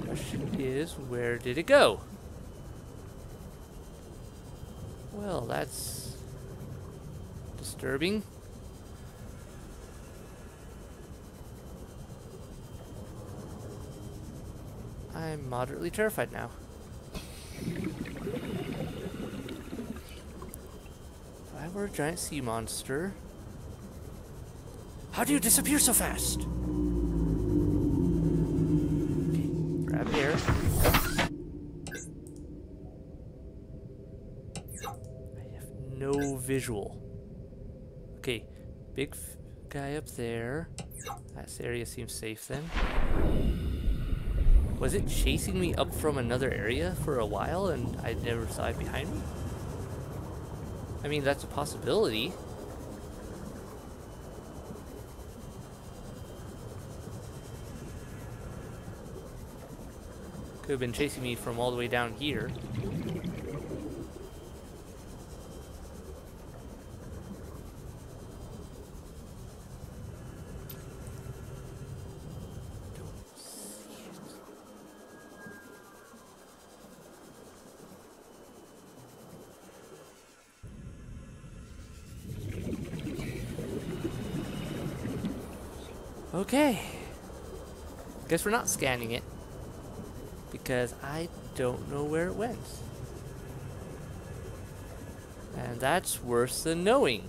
Question is, where did it go? Well, that's disturbing. I'm moderately terrified now. If I were a giant sea monster... How do you disappear so fast? Okay, grab air. I have no visual. Okay, big guy up there. That area seems safe then. Was it chasing me up from another area for a while and I never saw it behind me? I mean, that's a possibility. Could have been chasing me from all the way down here. Okay. Guess we're not scanning it. Because I don't know where it went. And that's worse than knowing.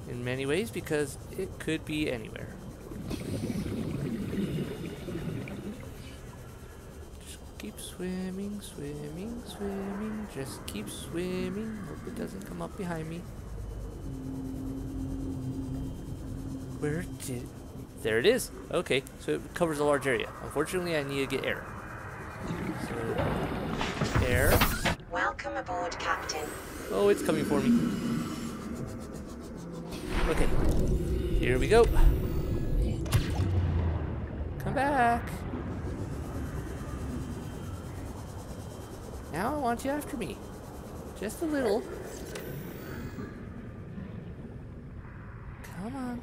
In many ways, because it could be anywhere. Just keep swimming, swimming, swimming. Just keep swimming. Hope it doesn't come up behind me. Where did... There it is. Okay, so it covers a large area. Unfortunately, I need to get air. So, air. Welcome aboard, Captain. Oh, it's coming for me. Okay, here we go. Come back. Now I want you after me. Just a little. Come on.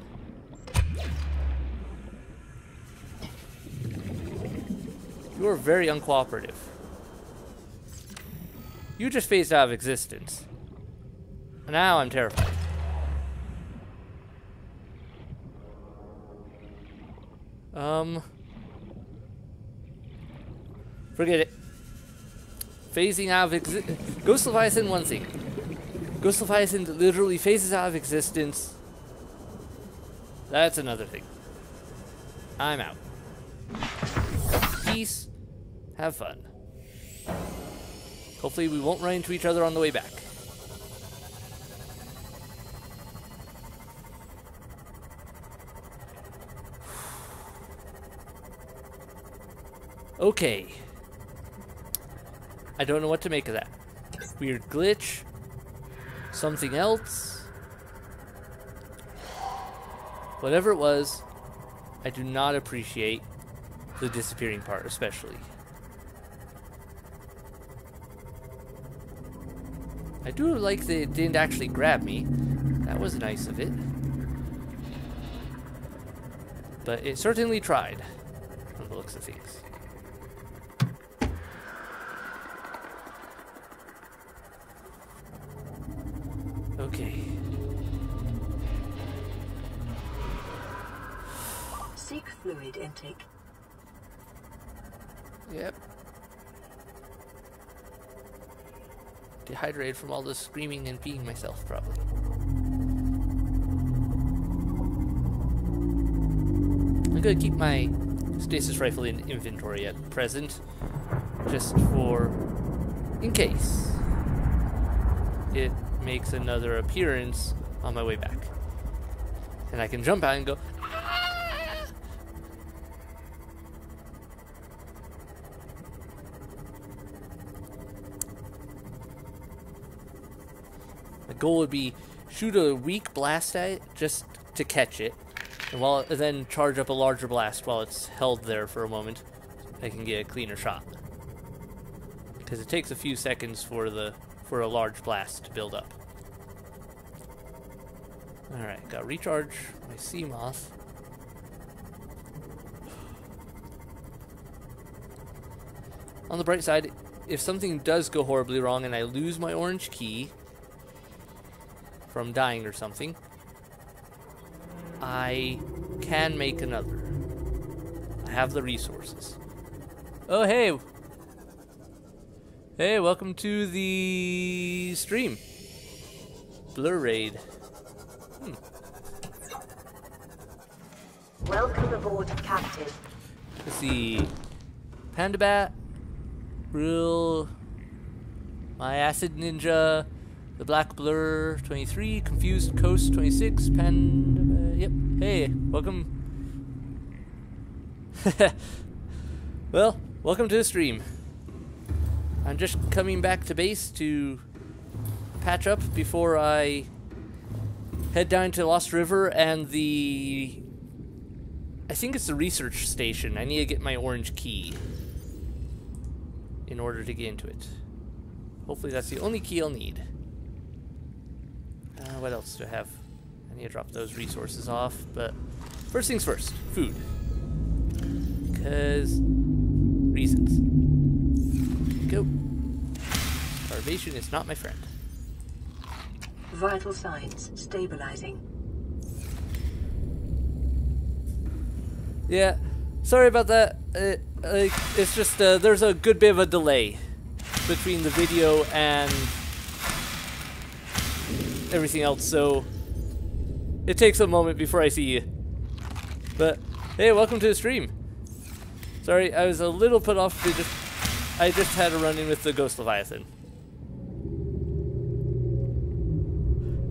You are very uncooperative. You just phased out of existence. Now I'm terrified. Forget it. Phasing out of existence. Ghost Leviathan, one thing. Ghost Leviathan literally phases out of existence. That's another thing. I'm out. Peace. Have fun. Hopefully we won't run into each other on the way back. Okay. I don't know what to make of that. Weird glitch. Something else. Whatever it was, I do not appreciate the disappearing part, especially. I do like that it didn't actually grab me. That was nice of it. But it certainly tried, from the looks of things. Okay. Seek fluid intake. Yep. Dehydrated from all this screaming and peeing myself, probably. I'm gonna keep my stasis rifle in inventory at present, just for in case it makes another appearance on my way back. And I can jump out and go, ah! The goal would be shoot a weak blast at it just to catch it, and then charge up a larger blast while it's held there for a moment. I can get a cleaner shot. Because it takes a few seconds for a large blast to build up. Alright, gotta recharge my sea moth. on the bright side, if something does go horribly wrong and I lose my orange key from dying or something, I can make another. I have the resources. Oh, hey! Hey, welcome to the stream. Blur Raid. Welcome aboard, Captain. Let's see. Panda Bat. Real. My Acid Ninja. The Black Blur 23. Confused Coast 26. Panda. Yep. Hey, welcome. Well, welcome to the stream. I'm just coming back to base to patch up before I head down to Lost River and the... I think it's the research station. I need to get my orange key in order to get into it. Hopefully that's the only key I'll need. What else do I have? I need to drop those resources off, but first things first, food. Because reasons. Go. Starvation is not my friend. Vital signs stabilizing. Yeah, sorry about that. It's just there's a good bit of a delay between the video and everything else, so it takes a moment before I see you. But hey, welcome to the stream. Sorry, I was a little put off. I just had a run-in with the Ghost Leviathan.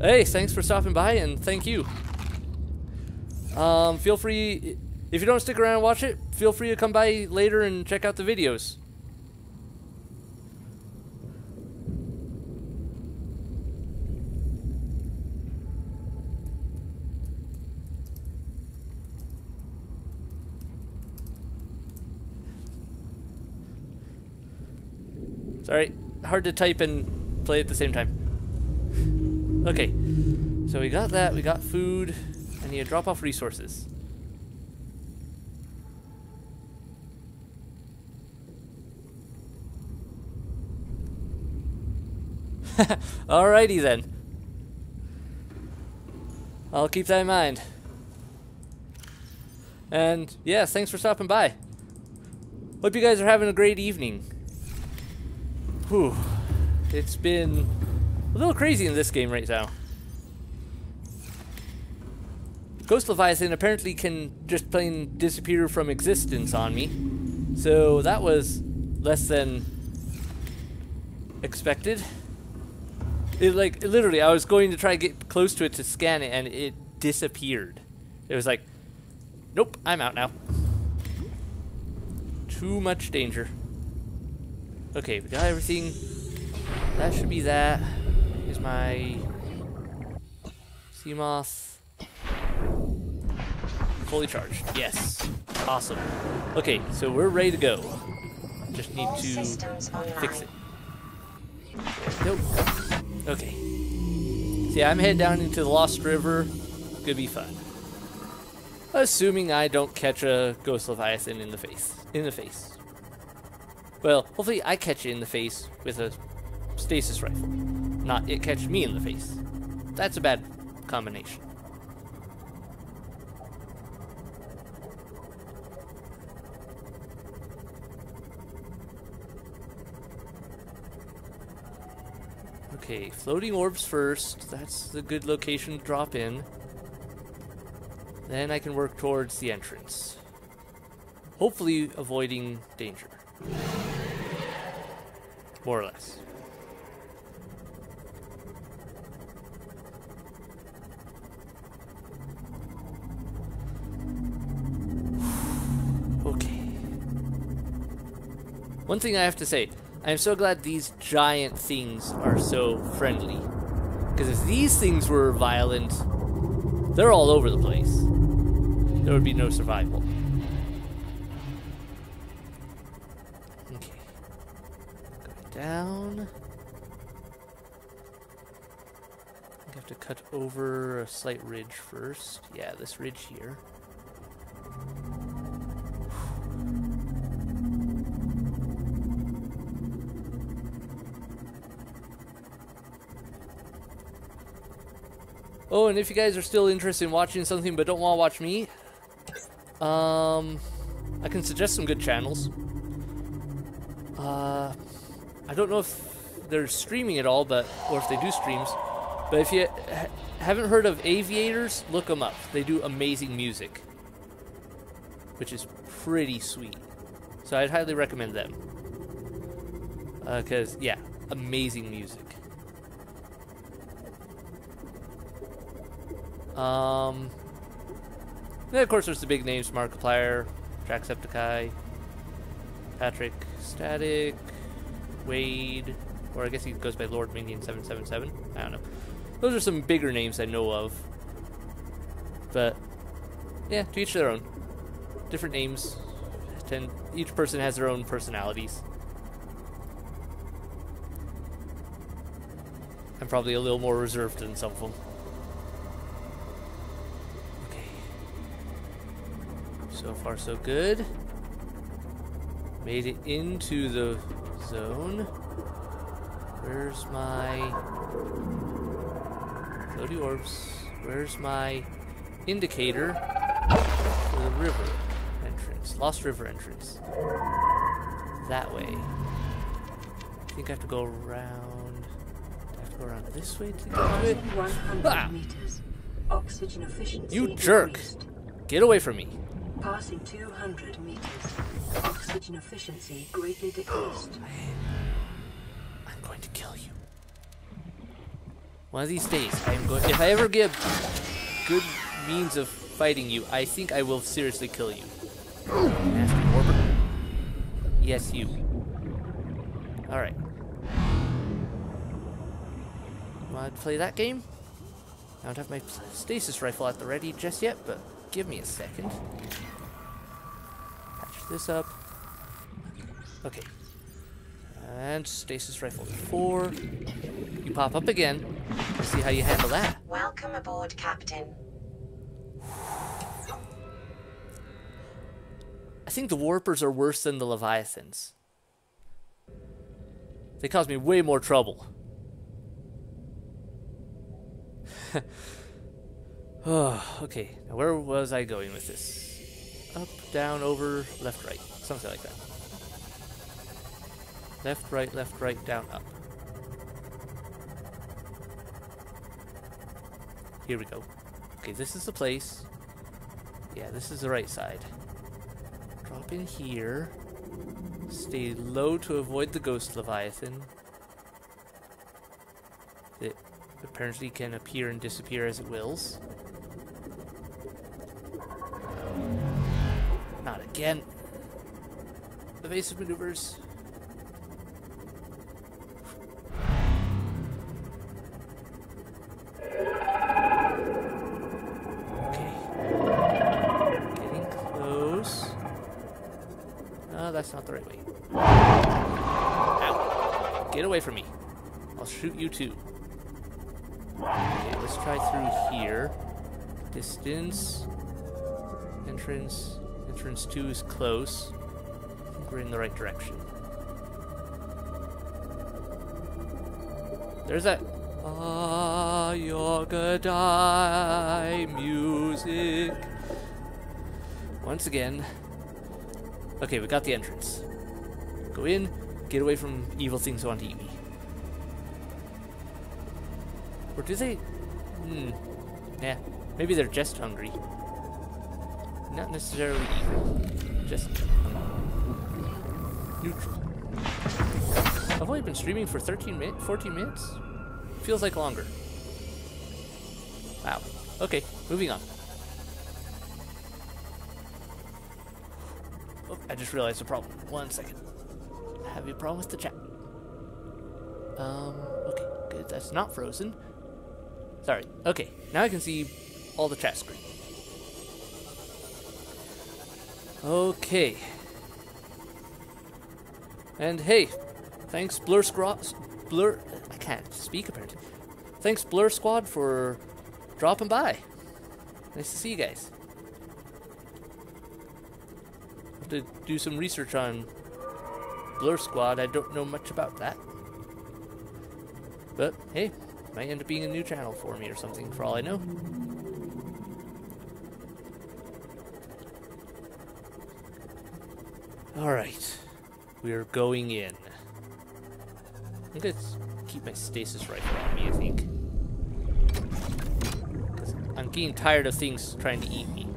Hey, thanks for stopping by, and thank you. Feel free, if you don't stick around and watch it, feel free to come by later and check out the videos. Sorry, hard to type and play at the same time. Okay, so we got that, we got food. I need to drop off resources. Alrighty then. I'll keep that in mind. And yeah, thanks for stopping by. Hope you guys are having a great evening. Whew. It's been a little crazy in this game right now. Ghost Leviathan apparently can just plain disappear from existence on me. So that was less than expected. Literally, I was going to try to get close to it to scan it and it disappeared. It was like, nope, I'm out now. Too much danger. Okay, we got everything. That should be that. Here's my Seamoth. Fully charged. Yes. Awesome. Okay, so we're ready to go. Just need to fix it. Nope. Okay. See, I'm heading down into the Lost River. Gonna be fun. Assuming I don't catch a Ghost Leviathan in the face. Well, hopefully I catch it in the face with a stasis rifle. Not it catch me in the face. That's a bad combination. Okay, floating orbs first. That's the good location to drop in. Then I can work towards the entrance. Hopefully avoiding danger. More or less. Okay. One thing I have to say, I'm so glad these giant things are so friendly. Because if these things were violent, they're all over the place. There would be no survival. Okay. Go down. I have to cut over a slight ridge first. Yeah, this ridge here. Oh, and if you guys are still interested in watching something but don't want to watch me, I can suggest some good channels. I don't know if they're streaming at all, but or if they do streams. But if you haven't heard of Aviators, look them up. They do amazing music, which is pretty sweet. So I'd highly recommend them. Because, yeah, amazing music. Then, of course, there's the big names: Markiplier, Jacksepticeye, Patrick, Static, Wade, or I guess he goes by Lord Minion 777. I don't know. Those are some bigger names I know of. But, yeah, to each their own. Different names. Each person has their own personalities. I'm probably a little more reserved than some of them. Okay. So far, so good. Made it into the zone. Where's my floaty orbs? Where's my indicator for the river entrance? Lost River entrance. That way. I think I have to go around. I have to go around this way to get to it. 100 Ah! meters. Oxygen efficiency You jerk! decreased. Get away from me. Passing 200 meters. Oxygen efficiency greatly decreased. I'm going to kill you. One of these days, I'm going. If I ever get good means of fighting you, I think I will seriously kill you. Nasty warper. Yes, you. All right. Want to play that game? I don't have my stasis rifle at the ready just yet, but give me a second. Patch this up. Okay. And stasis rifle 4. You pop up again. Let's see how you handle that. Welcome aboard, Captain. I think the warpers are worse than the leviathans. They cause me way more trouble. Oh, okay. Now where was I going with this? Up, down, over, left, right. Something like that. Left, right, down, up. Here we go. Okay, this is the place. Yeah, this is the right side. Drop in here. Stay low to avoid the ghost leviathan. It apparently can appear and disappear as it wills. Not again. Evasive maneuvers. Okay. Getting close. No, that's not the right way. Ow. Get away from me. I'll shoot you too. Okay, let's try through here. Distance. Entrance. Entrance 2 is close. I think we're in the right direction. There's that Yogadai music. Once again. Okay, we got the entrance. Go in, get away from evil things who want to eat me. Or do they? Yeah, maybe they're just hungry. Not necessarily evil, just neutral. I've only been streaming for 14 minutes? Feels like longer. Wow. Okay, moving on. Oh, I just realized a problem. 1 second. I have a problem with the chat. Okay, good. That's not frozen. Sorry. Okay, now I can see all the chat screen. Okay. And hey, thanks I can't speak apparently. Thanks Blur Squad for dropping by. Nice to see you guys. Have to do some research on Blur Squad. I don't know much about that. But hey, Might end up being a new channel for me or something, for all I know. Alright. We are going in. I'm gonna keep my stasis rifle on me, I think. Because I'm getting tired of things trying to eat me.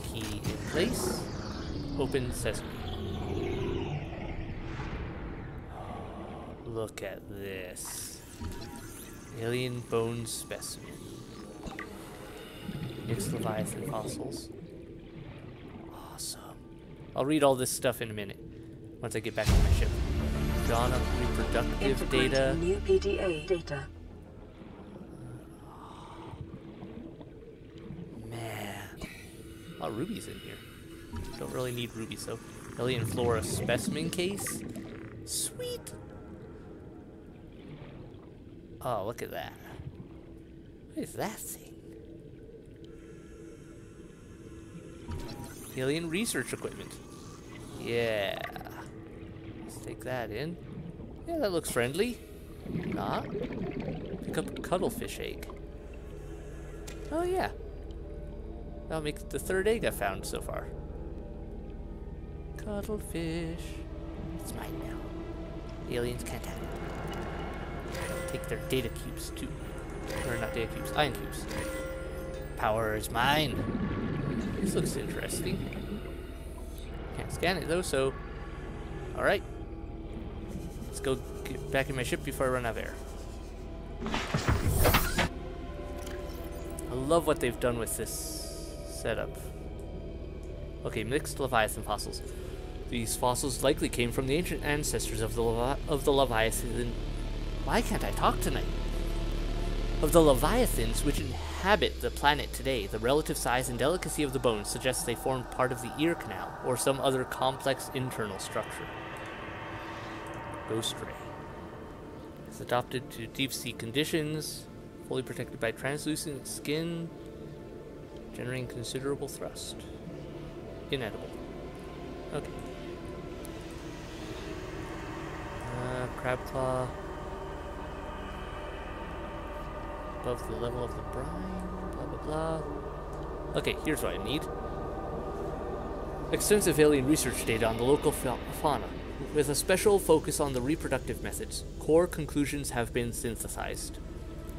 Key in place. Open sesame. Look at this. Alien bone specimen. Mixed Leviathan fossils. Awesome. I'll read all this stuff in a minute. Once I get back to my ship. Dawn of reproductive data. New PDA data. Man. A lot of rubies in here. Don't really need rubies though. Alien flora specimen case. Sweet. Oh, look at that. What is that thing? Alien research equipment. Yeah. Let's take that in. Yeah, that looks friendly. Not. Pick up a cuttlefish egg. Oh, yeah. That'll make the third egg I found so far. Cuttlefish. It's mine now. Aliens can't have it. Take their data cubes too. Or not data cubes, ion cubes. Power is mine. This looks interesting. Can't scan it though, so... Alright. Let's go get back in my ship before I run out of air. I love what they've done with this setup. Okay, mixed Leviathan fossils. These fossils likely came from the ancient ancestors of the Leviathan. Why can't I talk tonight? Of the Leviathans which inhabit the planet today, the relative size and delicacy of the bones suggests they formed part of the ear canal or some other complex internal structure. Ghost ray. It's adapted to deep sea conditions, fully protected by translucent skin, generating considerable thrust. Inedible. Okay. Crab claw. Above the level of the brine, blah blah blah. Okay, here's what I need. Extensive alien research data on the local fauna, with a special focus on the reproductive methods. Core conclusions have been synthesized.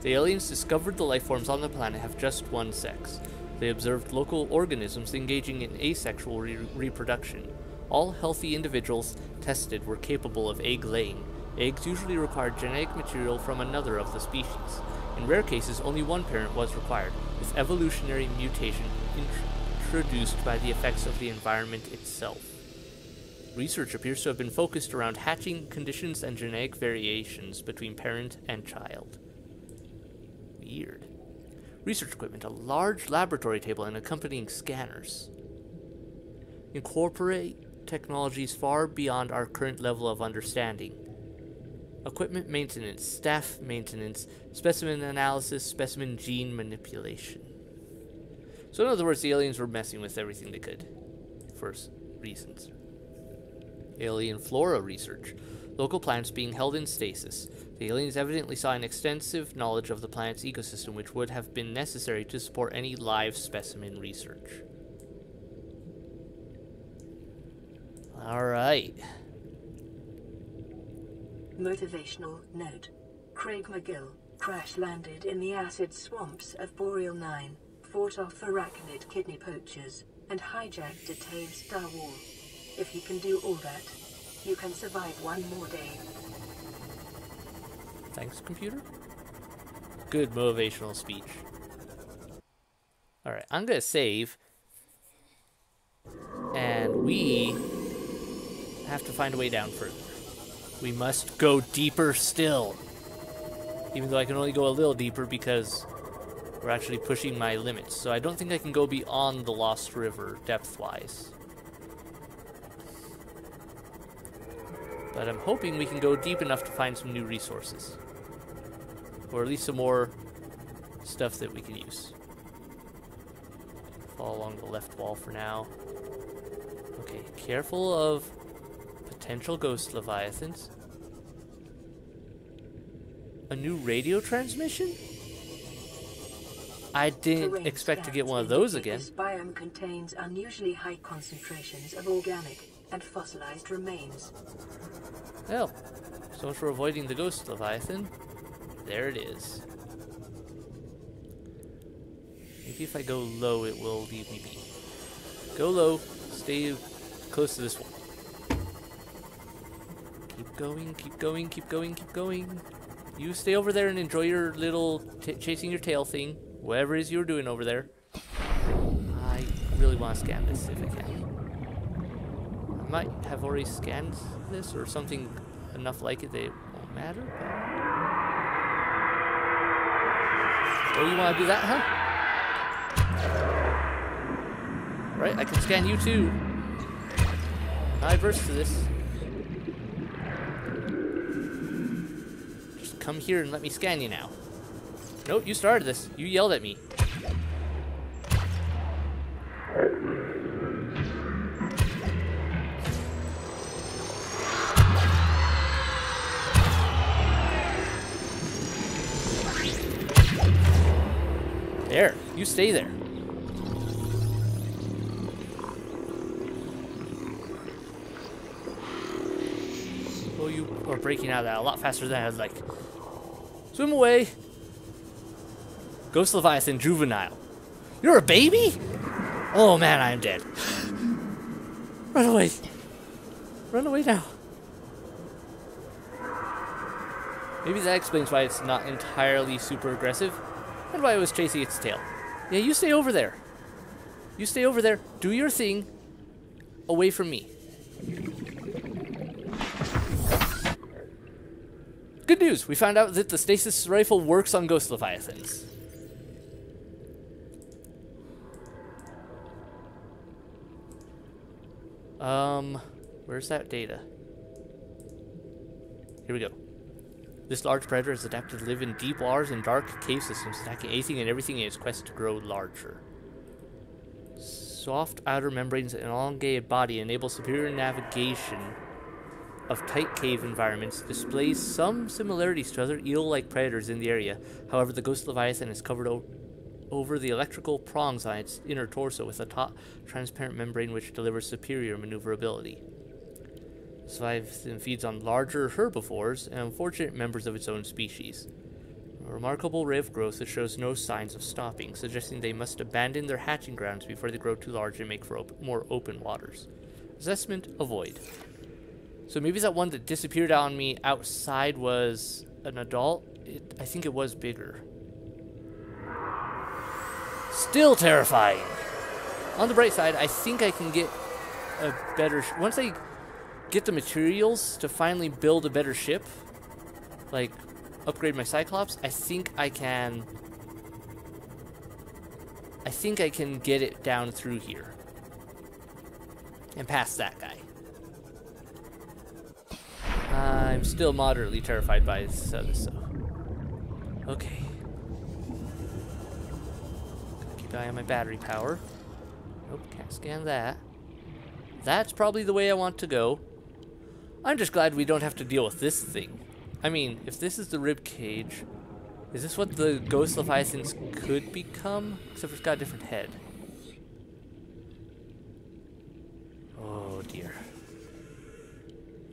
The aliens discovered the life forms on the planet have just one sex. They observed local organisms engaging in asexual reproduction. All healthy individuals tested were capable of egg laying. Eggs usually required genetic material from another of the species. In rare cases, only one parent was required, with evolutionary mutation introduced by the effects of the environment itself. Research appears to have been focused around hatching conditions and genetic variations between parent and child. Weird. Research equipment, a large laboratory table, and accompanying scanners. Incorporate technologies far beyond our current level of understanding. Equipment maintenance, staff maintenance, specimen analysis, specimen gene manipulation. So in other words, the aliens were messing with everything they could. For reasons. Alien flora research. Local plants being held in stasis. The aliens evidently saw an extensive knowledge of the planet's ecosystem which would have been necessary to support any live specimen research. Alright. Motivational note. Craig McGill crash-landed in the acid swamps of Boreal 9, fought off arachnid kidney poachers, and hijacked a Tave Star Wall. If you can do all that, you can survive one more day. Thanks, computer. Good motivational speech. Alright, I'm gonna save. And we have to find a way down further. We must go deeper still. Even though I can only go a little deeper because we're actually pushing my limits. So I don't think I can go beyond the Lost River depth-wise. But I'm hoping we can go deep enough to find some new resources. Or at least some more stuff that we can use. Fall along the left wall for now. Okay, careful of potential ghost leviathans. A new radio transmission? I didn't expect to get one of those again. This biome contains unusually high concentrations of organic and fossilized remains. Well, so much for avoiding the ghost Leviathan. There it is. Maybe if I go low, it will leave me be. Go low. Stay close to this one. Keep going, keep going, keep going, keep going. You stay over there and enjoy your little chasing your tail thing. Whatever it is you're doing over there. I really want to scan this if I can. I might have already scanned this or something enough like it that it won't matter. But... Oh, you want to do that, huh? Right, I can scan you too. I burst to this. Just come here and let me scan you now. Nope, you started this. You yelled at me. There, you stay there. Oh, you are breaking out of that a lot faster than I was like. Swim away. Ghost Leviathan juvenile. You're a baby? Oh man, I am dead. Run away. Run away now. Maybe that explains why it's not entirely super aggressive and why it was chasing its tail. Yeah, you stay over there. You stay over there. Do your thing away from me. Good news. We found out that the stasis rifle works on Ghost Leviathans. Where's that data? Here we go. This large predator is adapted to live in deep waters and dark cave systems, attacking anything and everything in its quest to grow larger. Soft outer membranes and elongated body enable superior navigation of tight cave environments, displays some similarities to other eel-like predators in the area. However, the Ghost Leviathan is covered over the electrical prongs on its inner torso with a taut, transparent membrane which delivers superior maneuverability. This Leviathan feeds on larger herbivores and unfortunate members of its own species. A remarkable rate of growth that shows no signs of stopping, suggesting they must abandon their hatching grounds before they grow too large and make for more open waters. Assessment: avoid. So maybe that one that disappeared on me outside was an adult? I think it was bigger. Still terrifying! On the bright side, I think I can get a better... once I get the materials to finally build a better ship, like upgrade my Cyclops, I think I can get it down through here. And past that guy. I'm still moderately terrified by this other stuff. Okay. Gotta keep an eye on my battery power. Nope, can't scan that. That's probably the way I want to go. I'm just glad we don't have to deal with this thing. I mean, if this is the rib cage, is this what the Ghost Leviathans could become? Except for it's got a different head. Oh dear.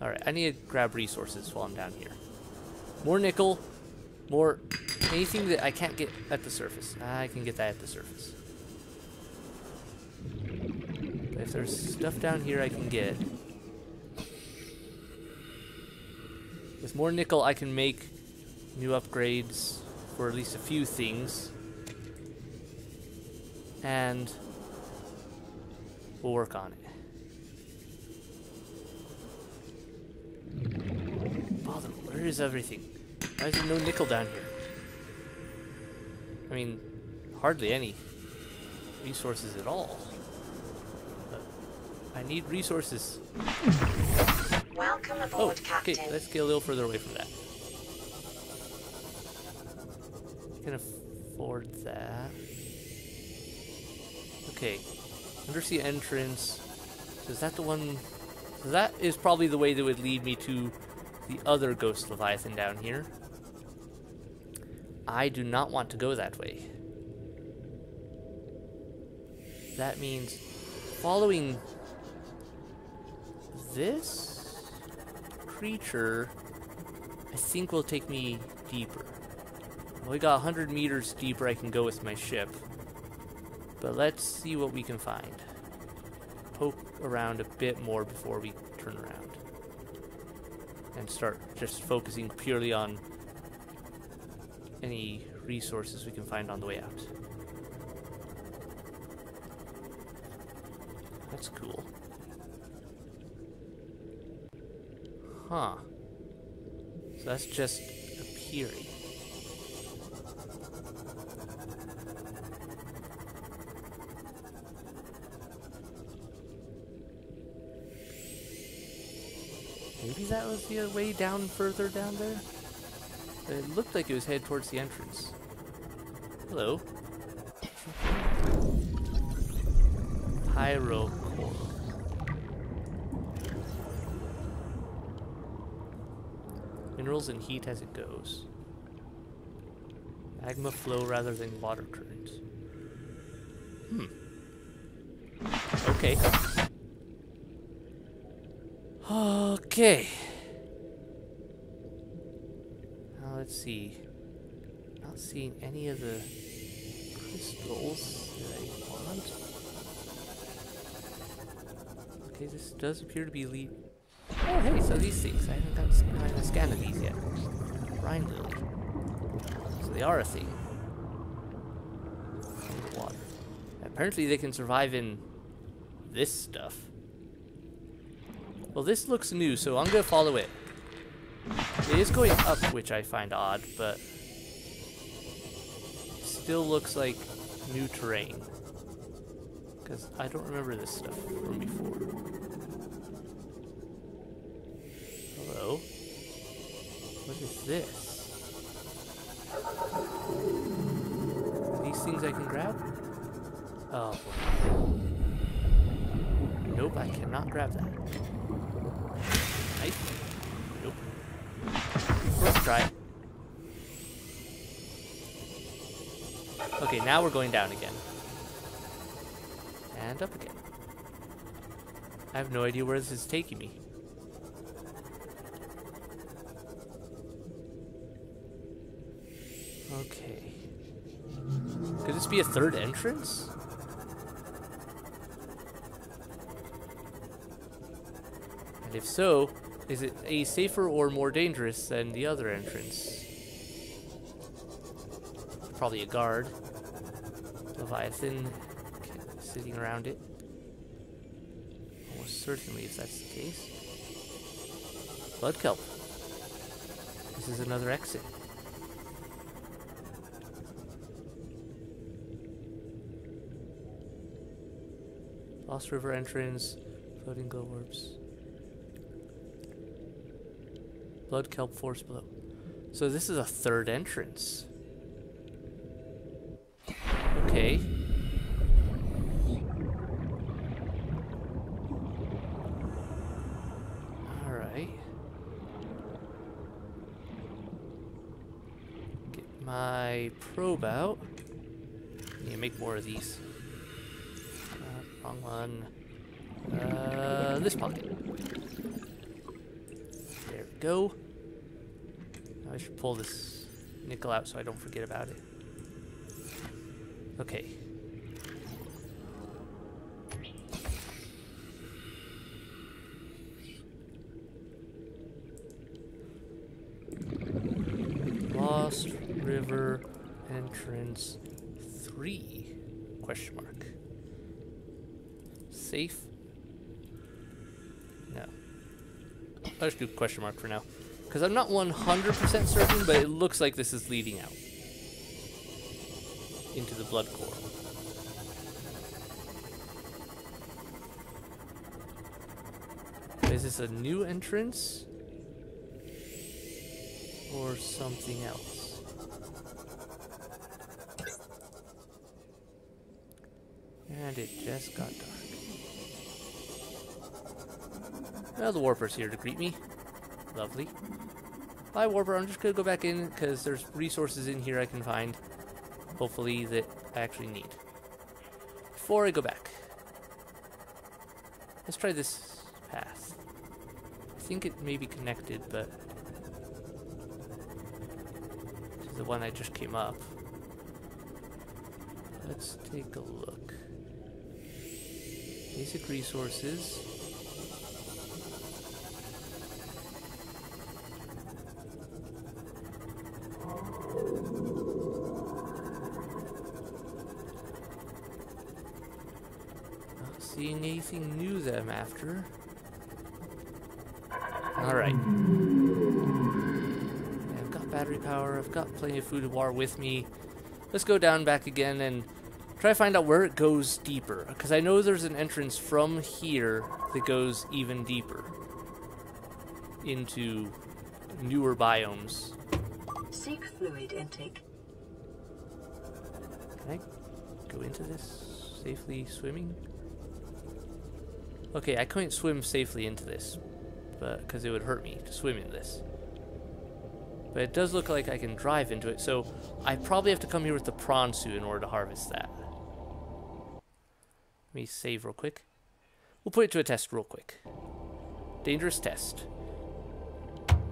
Alright, I need to grab resources while I'm down here. More nickel, more anything that I can't get at the surface. I can get that at the surface. But if there's stuff down here I can get. With more nickel I can make new upgrades for at least a few things. And we'll work on it. Bother, where is everything? Why is there no nickel down here? I mean, hardly any resources at all. But I need resources. Welcome aboard, Captain. Okay, let's get a little further away from that. I can afford that. Okay, undersea entrance. So is that the one? So that is probably the way that would lead me to the other Ghost Leviathan down here. I do not want to go that way. That means following this creature, I think, will take me deeper. We got 100 meters deeper I can go with my ship. But let's see what we can find. Poke around a bit more before we turn around. And start just focusing purely on any resources we can find on the way out. That's cool. Huh. So that's just appearing. Maybe that was the way down further down there? It looked like it was headed towards the entrance. Hello. Pyro core. Minerals and heat as it goes. Magma flow rather than water current. Okay. Okay. Now let's see. Not seeing any of the crystals that I want. Okay, this does appear to be lead. Oh, hey, so these things. I haven't gotten a scan of these yet. Brine lily. So they are a thing. In the water. Apparently they can survive in this stuff. Well, this looks new, so I'm gonna follow it. It is going up, which I find odd, but still looks like new terrain. Because I don't remember this stuff from before. Hello? What is this? Are these things I can grab? Oh. Nope, I cannot grab that. Nice. Nope. First try. Okay, now we're going down again. And up again. I have no idea where this is taking me. Okay. Could this be a third entrance? And if so, is it a safer or more dangerous than the other entrance? Probably a guard. Leviathan sitting around it. Almost certainly if that's the case. Blood kelp. This is another exit. Lost River entrance. Floating glow orbs. Blood kelp force below. So this is a third entrance. Okay. Alright. Get my probe out. Need to make more of these. Wrong one. This pocket. There we go. Now I should pull this nickel out so I don't forget about it. Okay. Lost River entrance 3? Question mark. Safe? No. I'll just do question mark for now. Because I'm not 100% certain, but it looks like this is leading out. Into the blood core. Is this a new entrance? Or something else? And it just got dark. Well, the warper's here to greet me. Lovely. Hi, Warper. I'm just going to go back in because there's resources in here I can find. Hopefully that I actually need. Before I go back. Let's try this path. I think it may be connected, but... to the one I just came up. Let's take a look. Basic resources. Not seeing anything new that I'm after. Alright. I've got battery power, I've got plenty of food and water with me. Let's go down back again and try to find out where it goes deeper. Because I know there's an entrance from here that goes even deeper into newer biomes. Seek fluid intake. Can I go into this safely swimming? Okay, I couldn't swim safely into this, but because it would hurt me to swim in this. But it does look like I can drive into it, so I probably have to come here with the prawn suit in order to harvest that. Let me save real quick. We'll put it to a test real quick. Dangerous test.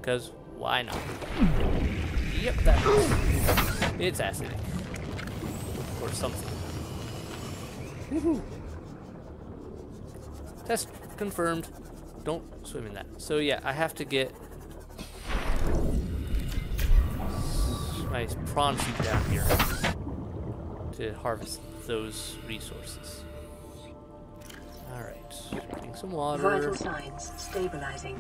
Because why not? Yep, that works. It's acidic. Or something. Woohoo! Test confirmed. Don't swim in that. So yeah, I have to get my prawn suit down here to harvest those resources. Alright, getting some water. Vital signs stabilizing.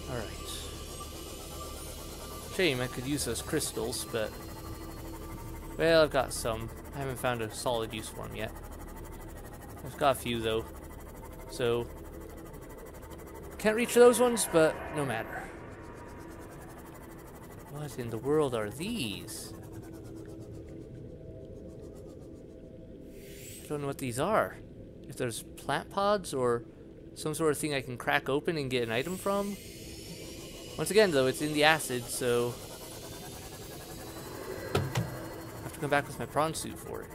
Alright. Shame I could use those crystals, but... well, I've got some. I haven't found a solid use for them yet. I've got a few, though. So... can't reach those ones, but no matter. What in the world are these? I don't know what these are. If there's plant pods or some sort of thing I can crack open and get an item from. Once again, though, it's in the acid, so I have to come back with my prawn suit for it.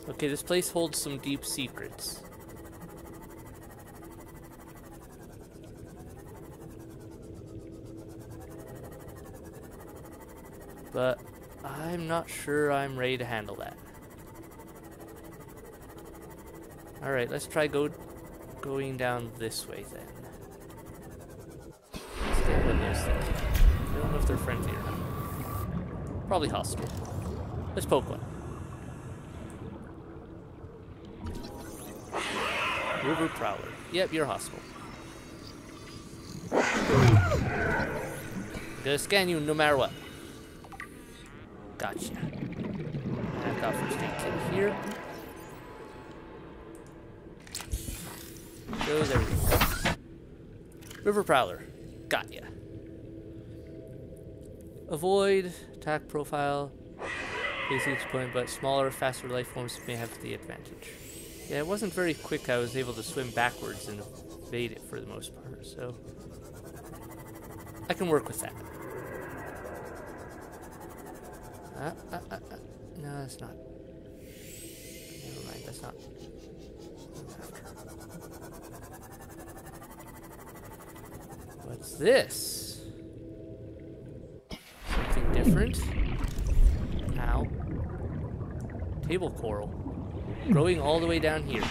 Okay, this place holds some deep secrets. But I'm not sure I'm ready to handle that. Alright, let's try going down this way then. Let's get one of those things. I don't know if they're friendly or not. Probably hostile. Let's poke one. River Prowler. Yep, you're hostile. I'm gonna scan you no matter what. Gotcha. I've got first aid kit here. So there we go. River Prowler. Got ya. Avoid attack profile. Basic point, but smaller, faster life forms may have the advantage. Yeah, it wasn't very quick. I was able to swim backwards and evade it for the most part, so I can work with that. No, that's not. Never mind, that's not. What's this? Something different? Ow. Table coral. Growing all the way down here.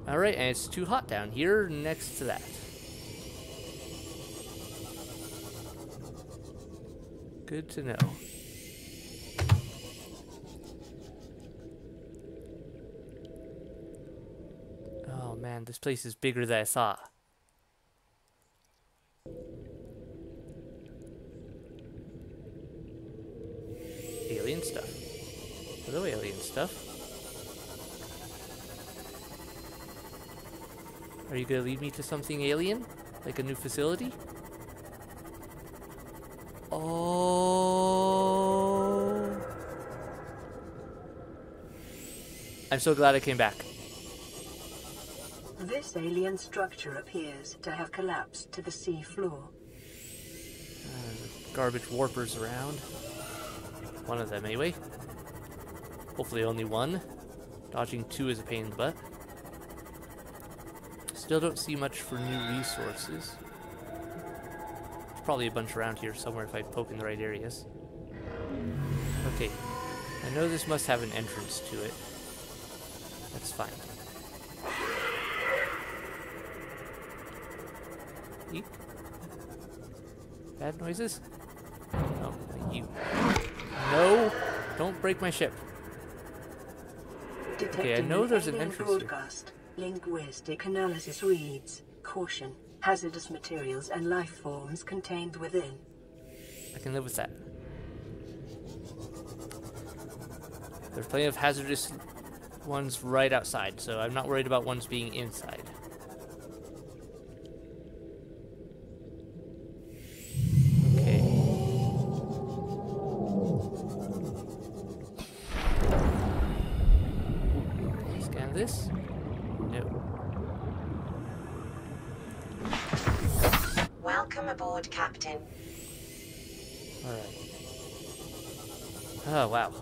Alright, and it's too hot down here next to that. Good to know. Oh man, this place is bigger than I thought. Alien stuff. Hello, alien stuff. Are you gonna lead me to something alien? Like a new facility? Oh. I'm so glad I came back. This alien structure appears to have collapsed to the sea floor. Garbage warpers around. One of them anyway. Hopefully only one. Dodging two is a pain in the butt. Still don't see much for new resources. There's probably a bunch around here somewhere if I poke in the right areas. Okay. I know this must have an entrance to it. That's fine. Eek. Bad noises? Oh, you. No! Don't break my ship. Okay, I know there's an entrance here. Broadcast. Linguistic analysis reads, caution, hazardous materials and life forms contained within. I can live with that. There's plenty of hazardous ones right outside, so I'm not worried about ones being inside. Okay. Scan this? No. Welcome aboard, Captain. Alright. Oh, wow.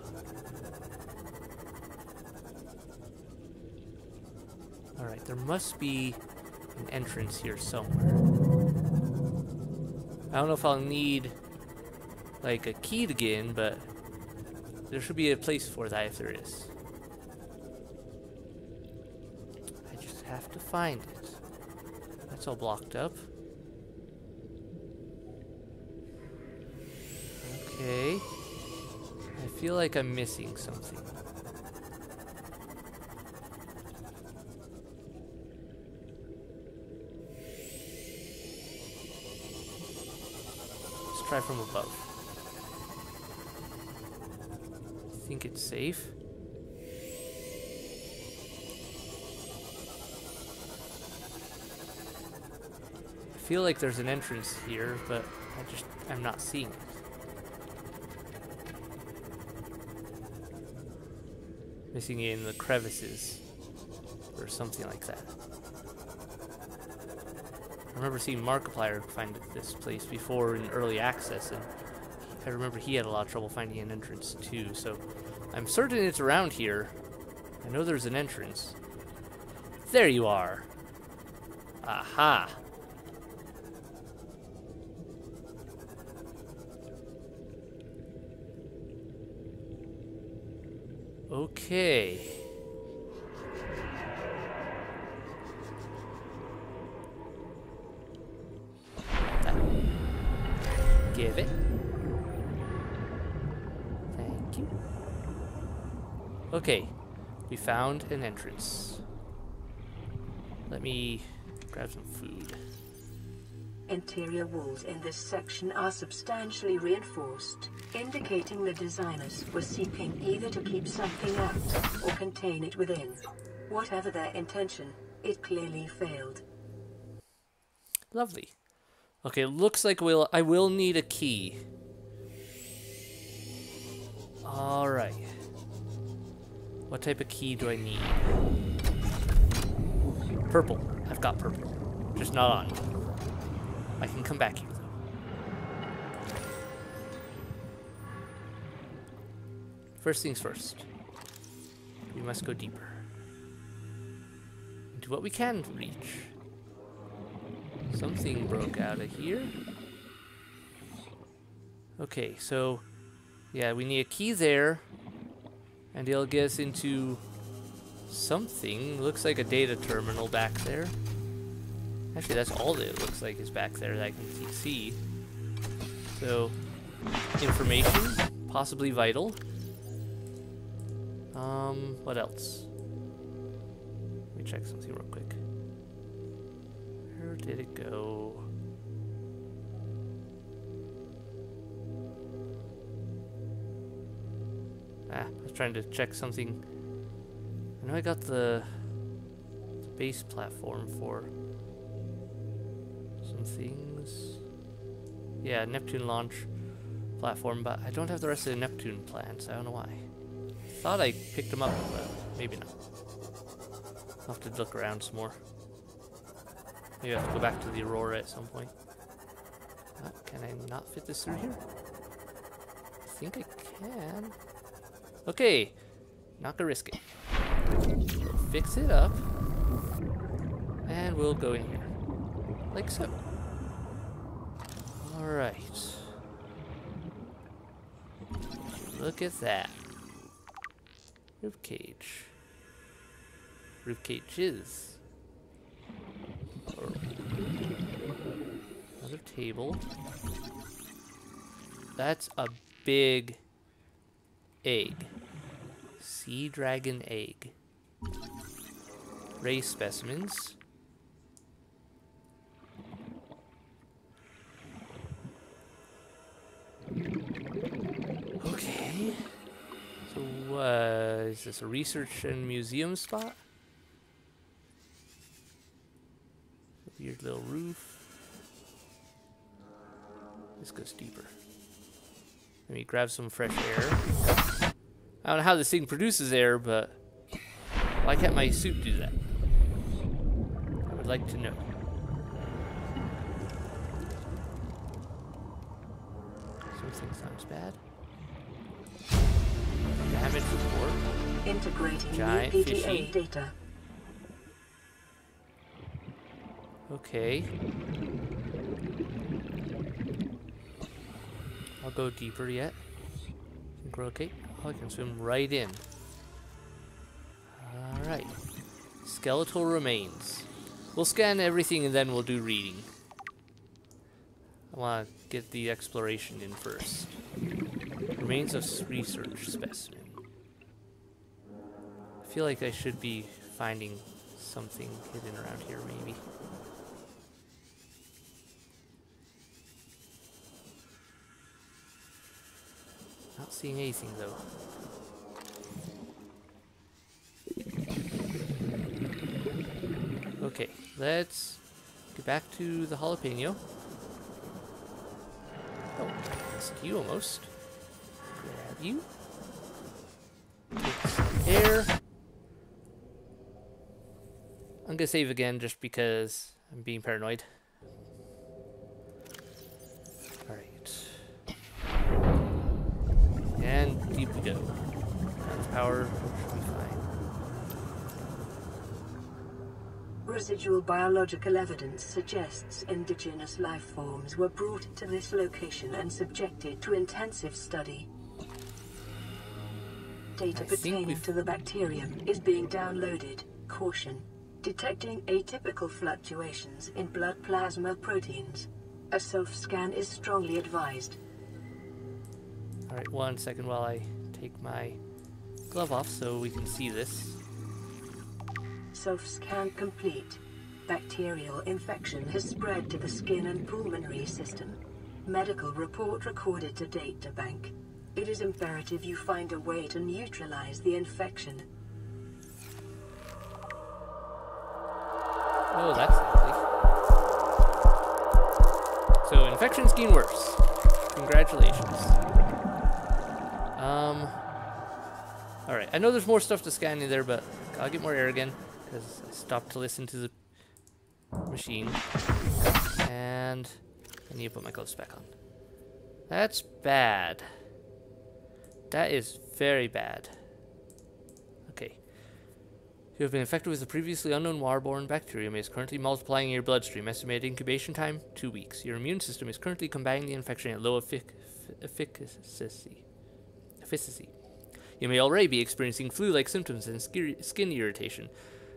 Alright, there must be an entrance here somewhere. I don't know if I'll need, like, a key to get in, but there should be a place for that if there is. I just have to find it. That's all blocked up. Okay. I feel like I'm missing something. Let's try from above. I think it's safe. I feel like there's an entrance here, but I'm not seeing it. Missing it in the crevices or something like that. I remember seeing Markiplier find this place before in early access, and I remember he had a lot of trouble finding an entrance too, so I'm certain it's around here. I know there's an entrance. There you are! Aha! Okay. Give it. Thank you. Okay, we found an entrance. Let me grab some food. Interior walls in this section are substantially reinforced, indicating the designers were seeking either to keep something out or contain it within. Whatever their intention, it clearly failed. Lovely. Okay, looks like I will need a key. Alright. What type of key do I need? Purple. I've got purple. Just not on. I can come back here, though. First things first. We must go deeper. Into what we can reach. Something broke out of here. Okay, so... yeah, we need a key there. And it'll get us into... something. Looks like a data terminal back there. Actually, that's all that it looks like is back there that I can see. So, information, possibly vital. What else? Let me check something real quick. Where did it go? I was trying to check something. I know I got the base platform for some things. Yeah, Neptune launch platform, but I don't have the rest of the Neptune plans. I don't know why. Thought I picked them up, but maybe not. I'll have to look around some more. Maybe I have to go back to the Aurora at some point. Can I not fit this through here? I think I can. Okay, not gonna risk it. Fix it up. And we'll go in here. Like so. Alright. Look at that. Rib cage. Rib cages. Or another table. That's a big egg. Sea dragon egg. Ray specimens. Okay. So, is this a research and museum spot? A weird little roof. This goes deeper. Let me grab some fresh air. I don't know how this thing produces air, but why can't my suit do that? I would like to know. Something sounds bad. Damage report. Integrating Giant new fishy. PTA data. Okay. I'll go deeper yet. Think we're okay? Oh, I can swim right in. Alright. Skeletal remains. We'll scan everything and then we'll do reading. I want to get the exploration in first. Remains of research specimen. I feel like I should be finding something hidden around here, maybe. Not seeing anything, though. Okay, let's get back to the jalapeno. Oh, missed you almost. Grab you. Take some air. I'm gonna save again just because I'm being paranoid. Alright. And deep we go. That's power should be fine. Residual biological evidence suggests indigenous life forms were brought to this location and subjected to intensive study. Data pertaining to the bacterium is being downloaded. Caution. Detecting atypical fluctuations in blood plasma proteins. A self-scan is strongly advised. Alright, 1 second while I take my glove off so we can see this. Self-scan complete. Bacterial infection has spread to the skin and pulmonary system. Medical report recorded to databank. It is imperative you find a way to neutralize the infection. Oh, that's lovely. So, infection's getting worse. Congratulations. Alright, I know there's more stuff to scan in there, but I'll get more air again, because I stopped to listen to the machine. And I need to put my gloves back on. That's bad. That is very bad. Okay. You have been infected with a previously unknown waterborne bacterium. It is currently multiplying in your bloodstream. Estimated incubation time, 2 weeks. Your immune system is currently combating the infection at low efficacy. You may already be experiencing flu-like symptoms and skin irritation.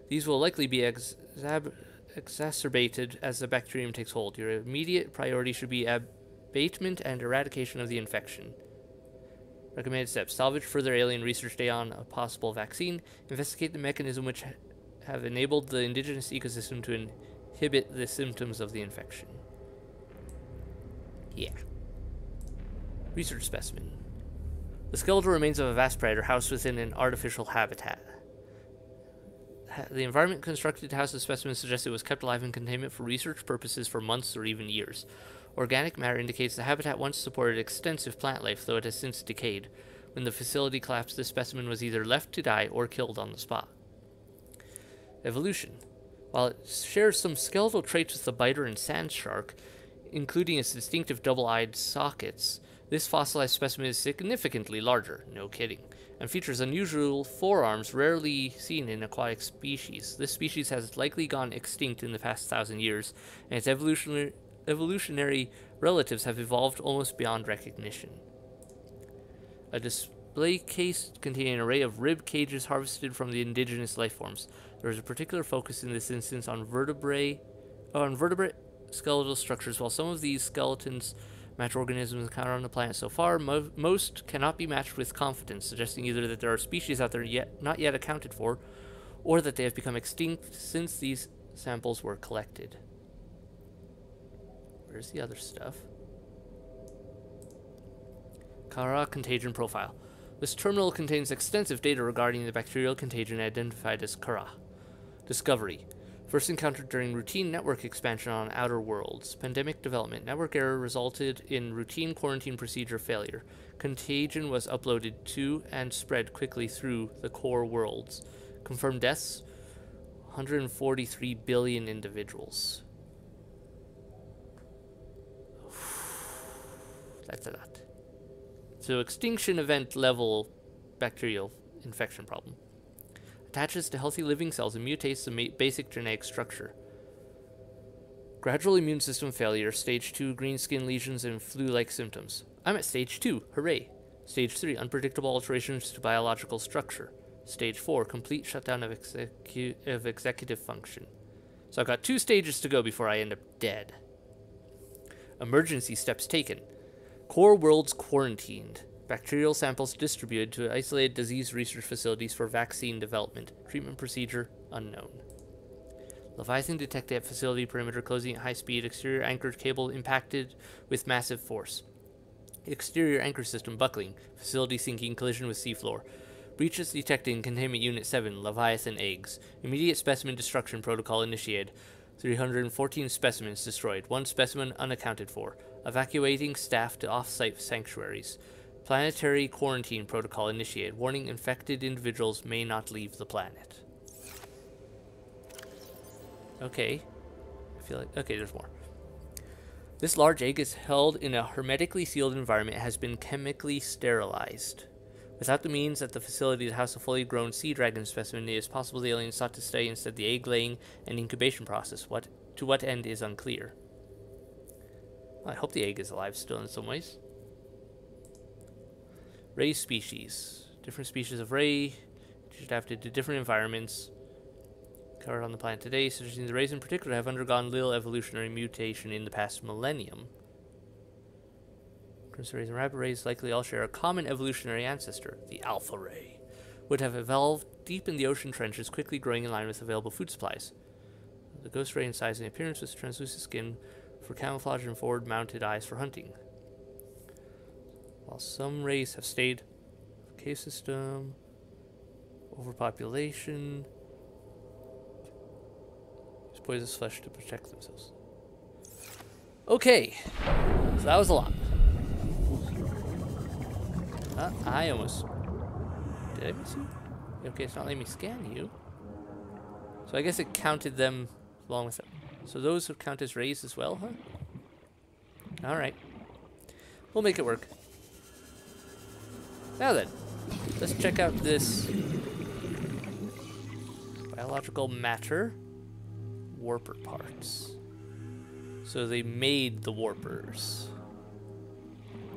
These will likely be exacerbated as the bacterium takes hold. Your immediate priority should be abatement and eradication of the infection. Recommended steps. Salvage further alien research data on a possible vaccine. Investigate the mechanism which have enabled the indigenous ecosystem to inhibit the symptoms of the infection. Yeah. Research specimen. The skeletal remains of a vast predator housed within an artificial habitat. The environment constructed to house the specimen suggests it was kept alive in containment for research purposes for months or even years. Organic matter indicates the habitat once supported extensive plant life, though it has since decayed. When the facility collapsed, the specimen was either left to die or killed on the spot. Evolution. While it shares some skeletal traits with the biter and sand shark, including its distinctive double-eyed sockets, this fossilized specimen is significantly larger, no kidding, and features unusual forearms rarely seen in aquatic species. This species has likely gone extinct in the past 1,000 years, and its evolutionary relatives have evolved almost beyond recognition. A display case containing an array of rib cages harvested from the indigenous life forms. There is a particular focus in this instance on vertebrate skeletal structures. While some of these skeletons match organisms encountered on the planet so far, most cannot be matched with confidence, suggesting either that there are species out there not yet accounted for, or that they have become extinct since these samples were collected. Where's the other stuff? Kara contagion profile. This terminal contains extensive data regarding the bacterial contagion identified as Kara. Discovery. First encountered during routine network expansion on outer worlds. Pandemic development. Network error resulted in routine quarantine procedure failure. Contagion was uploaded to and spread quickly through the core worlds. Confirmed deaths, 143 billion individuals. That's a lot. So extinction event level bacterial infection problem. Attaches to healthy living cells and mutates the basic genetic structure. Gradual immune system failure, stage 2, green skin lesions and flu-like symptoms. I'm at stage 2, hooray. Stage 3, unpredictable alterations to biological structure. Stage 4, complete shutdown of executive function. So I've got 2 stages to go before I end up dead. Emergency steps taken. Core worlds quarantined. Bacterial samples distributed to isolated disease research facilities for vaccine development. Treatment procedure unknown. Leviathan detected at facility perimeter closing at high speed. Exterior anchored cable impacted with massive force. Exterior anchor system buckling. Facility sinking. Collision with seafloor. Breaches detected in containment unit 7. Leviathan eggs. Immediate specimen destruction protocol initiated. 314 specimens destroyed. 1 specimen unaccounted for. Evacuating staff to off-site sanctuaries. Planetary quarantine protocol initiated. Warning, infected individuals may not leave the planet. Okay. I feel like... Okay, there's more. This large egg is held in a hermetically sealed environment and has been chemically sterilized. Without the means at the facility to house a fully grown sea dragon specimen, it is possible the aliens sought to study instead the egg-laying and incubation process. To what end is unclear. Well, I hope the egg is alive still in some ways. Ray species. Different species of ray, adapted to different environments. Covered on the planet today, suggesting the rays in particular have undergone little evolutionary mutation in the past millennium. Crimson rays and rabbit rays likely all share a common evolutionary ancestor, the alpha ray. Would have evolved deep in the ocean trenches, quickly growing in line with available food supplies. The ghost ray in size and appearance with translucent skin for camouflage and forward-mounted eyes for hunting. While some rays have stayed, cave system, overpopulation, use poisonous flesh to protect themselves. Okay, so that was a lot. I almost... Did I miss you? Okay, it's not letting me scan you. So I guess it counted them along with them. So those would count as rays as well, huh? Alright. We'll make it work. Now then, let's check out this biological matter warper parts. So they made the warpers.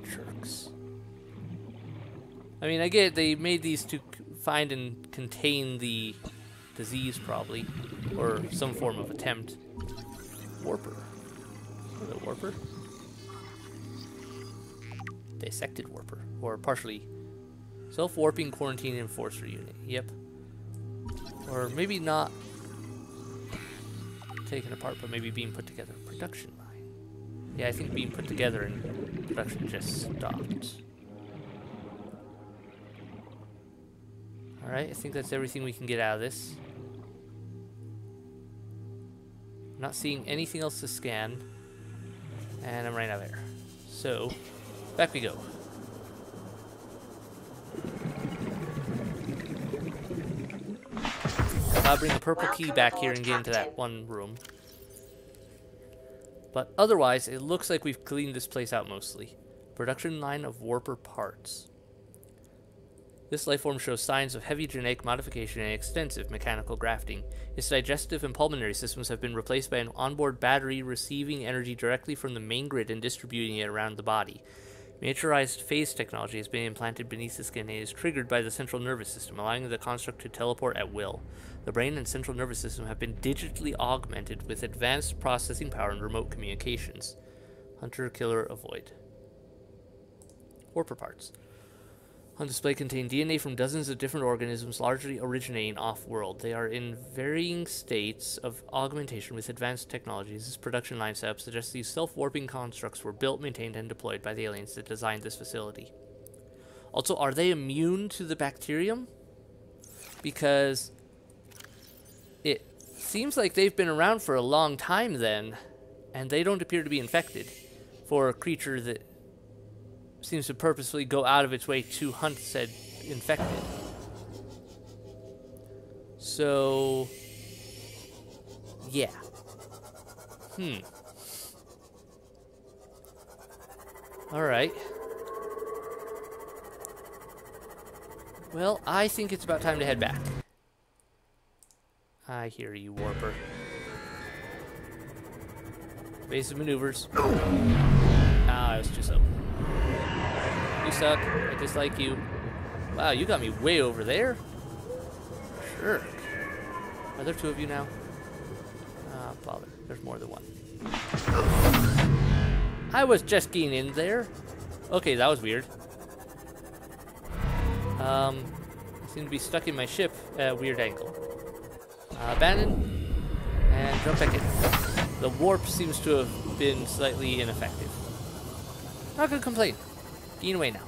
Jerks. I mean, I get it, they made these to find and contain the disease, probably, or some form of attempt. Warper. Is it a warper? Dissected warper, or partially self-warping quarantine enforcer unit. Yep. Or maybe not taken apart, but maybe being put together. Production line. Yeah, I think being put together and production just stopped. Alright, I think that's everything we can get out of this. I'm not seeing anything else to scan. And I'm running out of air. So, back we go. I'll bring the purple key back here and get into that one room. But otherwise, it looks like we've cleaned this place out mostly. Production line of warper parts. This lifeform shows signs of heavy genetic modification and extensive mechanical grafting. Its digestive and pulmonary systems have been replaced by an onboard battery receiving energy directly from the main grid and distributing it around the body. Miniaturized phase technology has been implanted beneath the skin and is triggered by the central nervous system, allowing the construct to teleport at will. The brain and central nervous system have been digitally augmented with advanced processing power and remote communications. Hunter, killer, avoid. Warper parts. On display contain DNA from dozens of different organisms, largely originating off-world. They are in varying states of augmentation with advanced technologies. This production line setup suggests these self-warping constructs were built, maintained, and deployed by the aliens that designed this facility. Also, are they immune to the bacterium? Because it seems like they've been around for a long time then, and they don't appear to be infected for a creature that seems to purposefully go out of its way to hunt said infected. So, yeah. Alright. Well, I think it's about time to head back. I hear you, Warper. Evasive maneuvers. Ah, I was too slow. You suck. I dislike you. Wow, you got me way over there. Sure. Are there two of you now? Ah, bother. There's more than one. I was just getting in there. Okay, that was weird. I seem to be stuck in my ship at a weird angle. Abandon. And jump back in. The warp seems to have been slightly ineffective. Not gonna complain. Getting away now.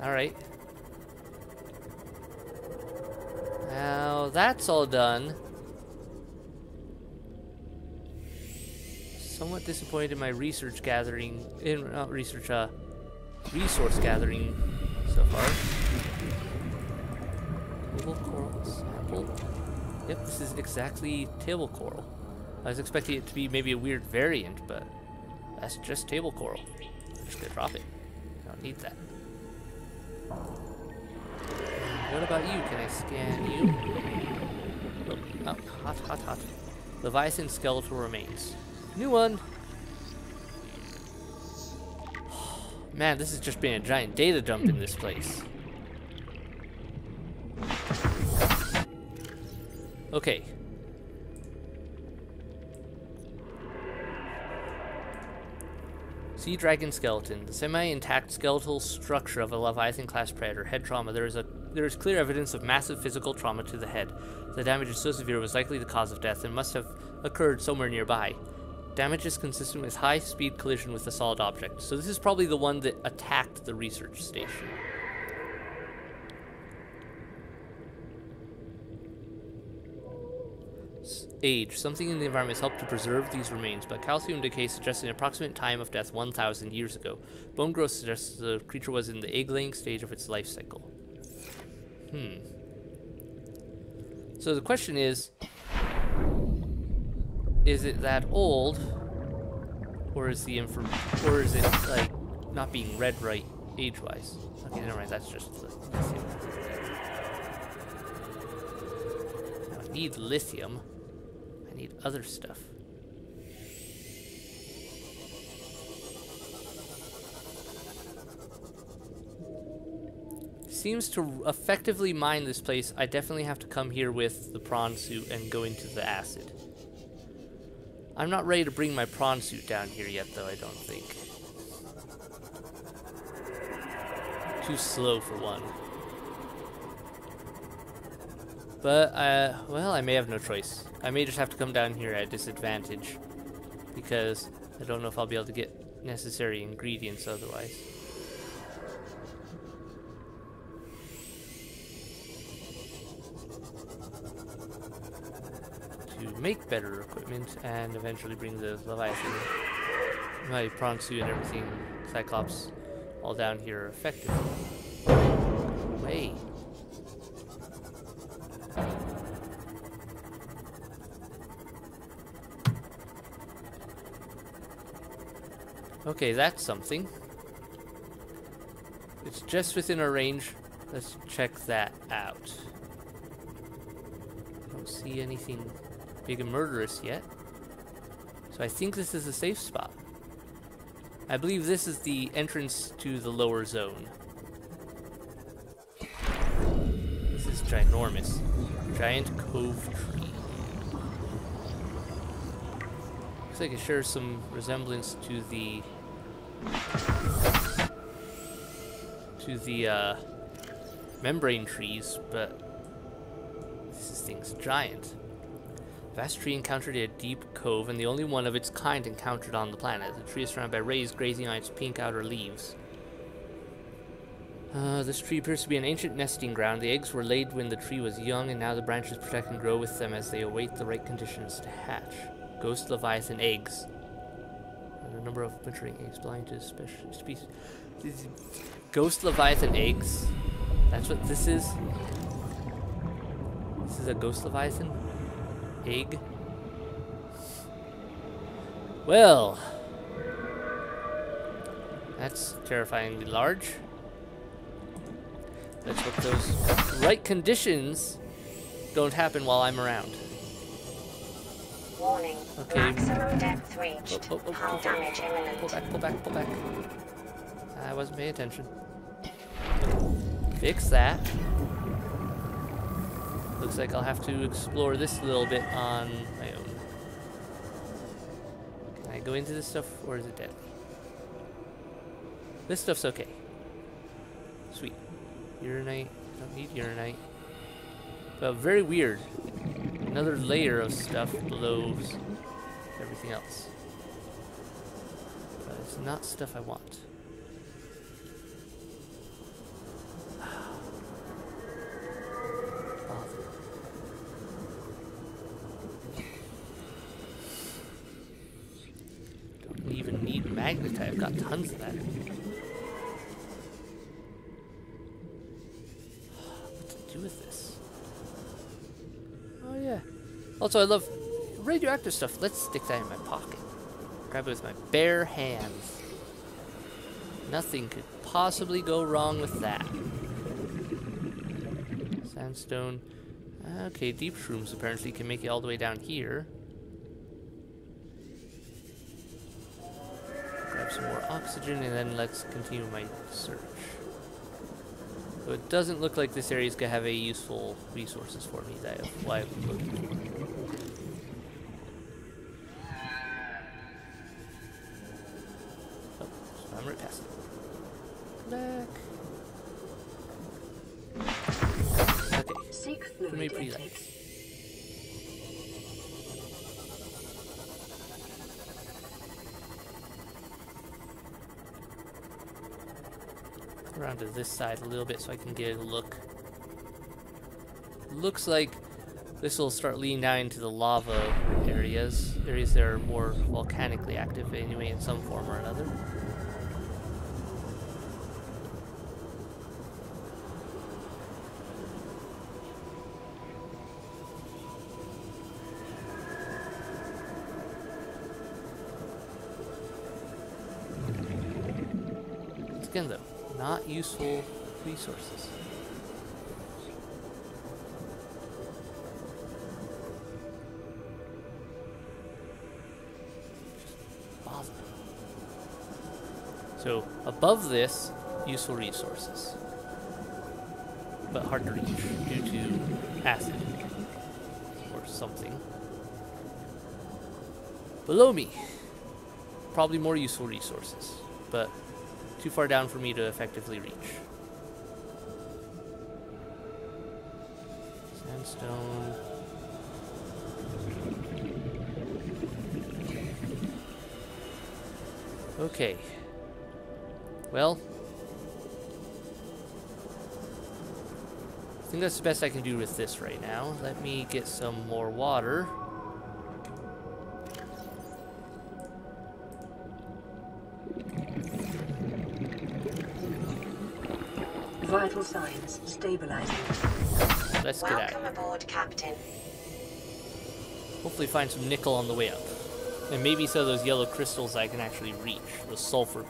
Alright. Now that's all done. Somewhat disappointed in my resource gathering resource gathering so far. Table coral sample. Yep, this is exactly table coral. I was expecting it to be maybe a weird variant, but that's just table coral. I'm just gonna drop it. I don't need that. What about you? Can I scan you? Oh, hot, hot, hot. Leviathan skeletal remains. New one. Man, this has just been a giant data dump in this place. Okay. Sea dragon skeleton. The semi-intact skeletal structure of a Leviathan-class predator. Head trauma. There is clear evidence of massive physical trauma to the head. The damage is so severe it was likely the cause of death and must have occurred somewhere nearby. Damage is consistent with high-speed collision with a solid object. So this is probably the one that attacked the research station. Age. Something in the environment has helped to preserve these remains, but calcium decay suggests an approximate time of death 1,000 years ago. Bone growth suggests the creature was in the egg-laying stage of its life cycle. So the question is it that old, or is it like not being read right age-wise? Okay, never mind. That's just lithium. I don't need lithium. I need other stuff. Seems to effectively mine this place. I definitely have to come here with the prawn suit and go into the acid. I'm not ready to bring my prawn suit down here yet, though, I don't think. Too slow for one. But, well, I may have no choice. I may just have to come down here at a disadvantage, because I don't know if I'll be able to get necessary ingredients otherwise. To make better equipment and eventually bring the Leviathan, my prawn suit and everything, Cyclops, while down here effectively. Wait. Okay, that's something. It's just within our range. Let's check that out. Don't see anything big and murderous yet. So I think this is a safe spot. I believe this is the entrance to the lower zone. This is ginormous. Giant cove tree. Looks like it shares some resemblance to the membrane trees, but this thing's giant. Vast tree encountered a deep cove, and the only one of its kind encountered on the planet. The tree is surrounded by rays grazing on its pink outer leaves. This tree appears to be an ancient nesting ground. The eggs were laid when the tree was young, and now the branches protect and grow with them as they await the right conditions to hatch. Ghost Leviathan eggs. The number of maturing eggs belonging to special species. Ghost Leviathan eggs? That's what this is? This is a Ghost Leviathan egg? Well, that's terrifyingly large. Let's hope those right conditions don't happen while I'm around. Warning. Okay. Maximum depth reached. Hull damage imminent. Pull back. I wasn't paying attention. Fix that. Looks like I'll have to explore this a little bit on my own. Can I go into this stuff, or is it deadly? This stuff's okay. Sweet. Urinite. Don't need urinite. But very weird. Another layer of stuff below everything else. But it's not stuff I want. Don't even need magnetite. I've got tons of that. What to do with this? Oh yeah. Also, I love radioactive stuff. Let's stick that in my pocket. Grab it with my bare hands. Nothing could possibly go wrong with that. Sandstone. Okay, deep shrooms apparently can make it all the way down here. Grab some more oxygen and then let's continue my search. So it doesn't look like this area is going to have any useful resources for me that I'm looking for. Oh, so I'm right past it. Back. Okay. Seek For me, fluid pretty intake. light. Around to this side a little bit so I can get a look. Looks like this will start leading down into the lava areas that are more volcanically active anyway in some form or another. Once again though, not useful resources. Just bother. So above this, useful resources, but hard to reach due to acid or something. Below me, probably more useful resources, but too far down for me to effectively reach. Sandstone. Okay. Well, I think that's the best I can do with this right now. Let me get some more water. Vital signs stabilizing. Let's get out. Welcome aboard, Captain. Hopefully find some nickel on the way up. And maybe some of those yellow crystals I can actually reach. The sulfide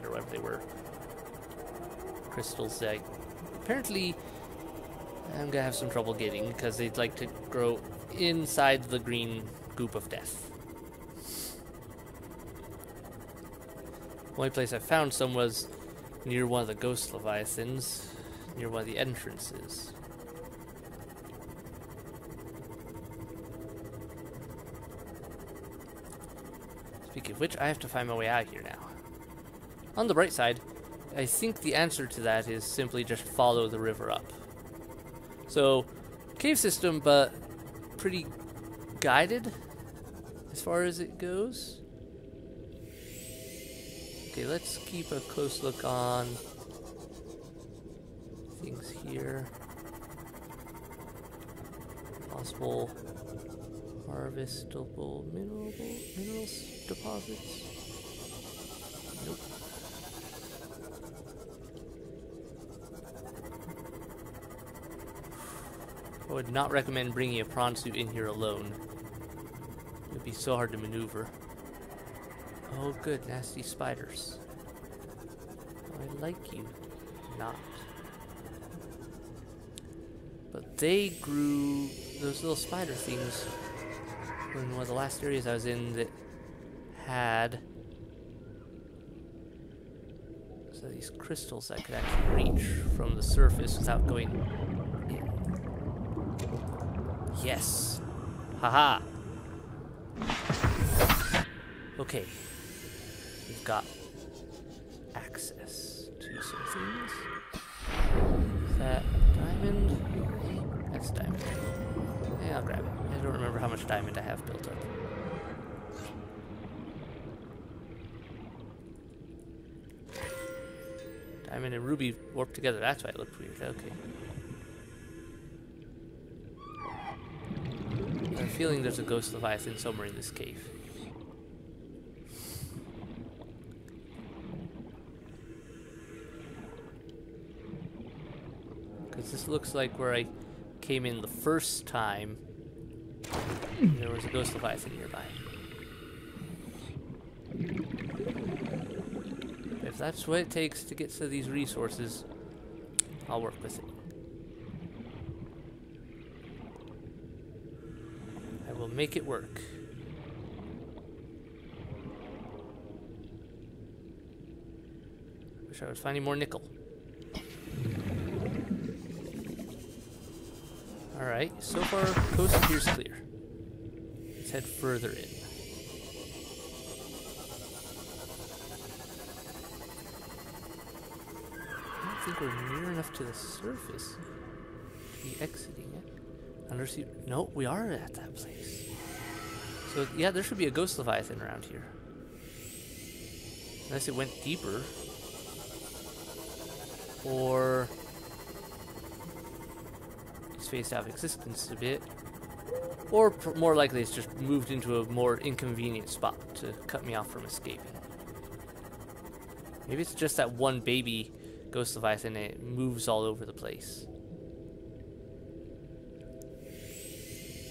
or whatever they were. Crystals that apparently I'm gonna have some trouble getting because they'd like to grow inside the green goop of death. The only place I found some was near one of the ghost leviathans, near one of the entrances. Speaking of which, I have to find my way out here now. On the bright side, I think the answer to that is simply just follow the river up. So, cave system, but pretty guided as far as it goes. Okay, let's keep a close look on things here. Possible harvestable minerals deposits. Nope. I would not recommend bringing a prawn suit in here alone. It would be so hard to maneuver. Oh good, nasty spiders. I like you. Not. But they grew those little spider things in one of the last areas I was in that had so these crystals I could actually reach from the surface without going in. Yes. Haha. Okay. We've got access to some things. Is that diamond? That's diamond. Yeah, I'll grab it. I don't remember how much diamond I have built up. Diamond and ruby warped together. That's why it looked weird. Okay. I have a feeling there's a ghost leviathan somewhere in this cave. Because this looks like where I came in the first time. There was a ghost leviathan nearby. If that's what it takes to get to these resources, I'll work with it. I will make it work. Wish I was finding more nickel. Alright, so far, coast appears clear. Let's head further in. I don't think we're near enough to the surface to be exiting it. Undersea. No, we are at that place. So, yeah, there should be a ghost leviathan around here. Unless it went deeper. Or it's phased out of existence a bit. Or more likely it's just moved into a more inconvenient spot to cut me off from escaping. Maybe it's just that one baby ghost leviathan and it moves all over the place.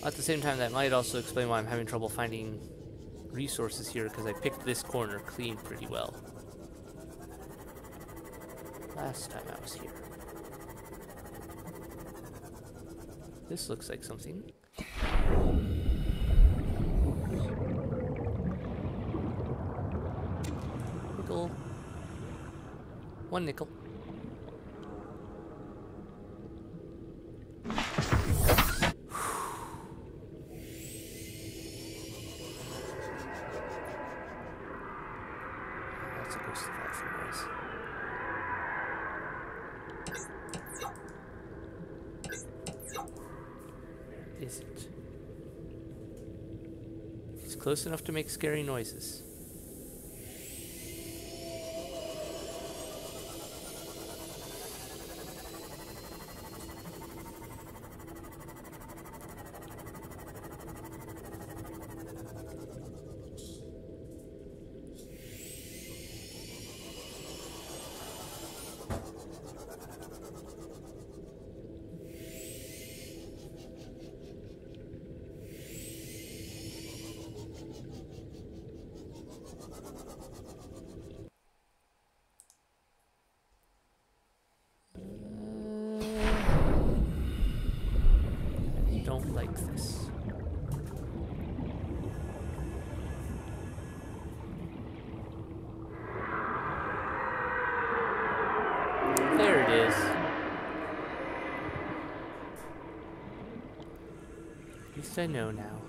At the same time, that might also explain why I'm having trouble finding resources here, because I picked this corner clean pretty well last time I was here. This looks like something. Nickel. One nickel. That's a ghost leviathan noise. Is it? It's close enough to make scary noises. is. At least I know now.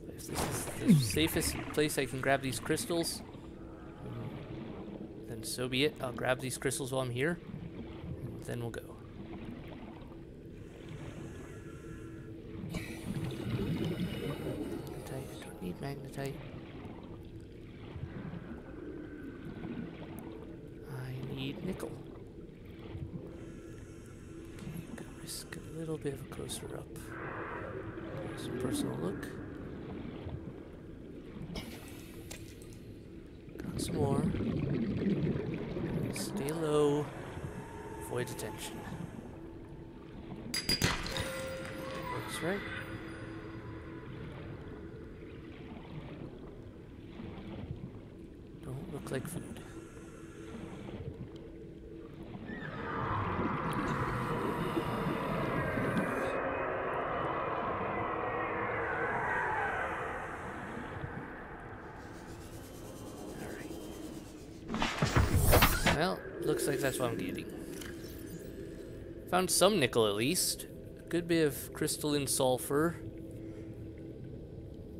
If this is the safest place I can grab these crystals, then so be it. I'll grab these crystals while I'm here, and then we'll go. Magnetite. I don't need magnetite. I need nickel. Okay, gonna risk a little bit of a closer up. Some personal look. Got some more. Stay low. Avoid attention. Works right. Don't look like food. Well, looks like that's what I'm getting. Found some nickel at least. A good bit of crystalline sulfur.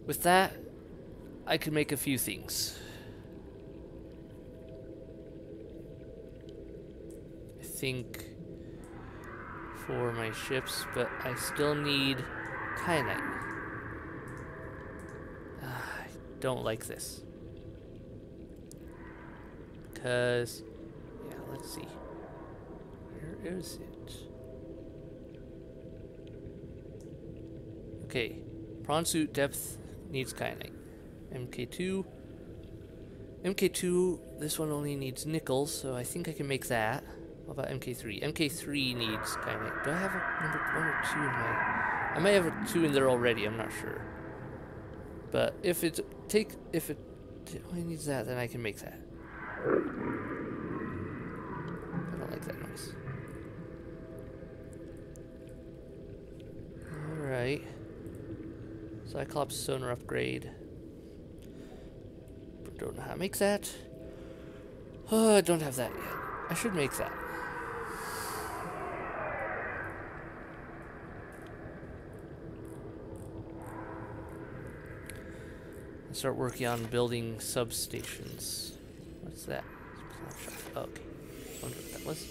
With that, I could make a few things. I think for my ships, but I still need kyanite. I don't like this. Because... let's see. Where is it? Okay. Prawn suit depth needs kyanite. MK2. MK2, this one only needs nickel, so I think I can make that. What about MK3? MK3 needs kyanite. Do I have a number 1 or 2 in my... I might have a 2 in there already, I'm not sure. But if it only needs that, then I can make that. I don't like that noise. Alright. Cyclops sonar upgrade. Don't know how to make that. Oh, I don't have that yet. I should make that. And start working on building substations. What's that? Oh, okay. I wonder what that was.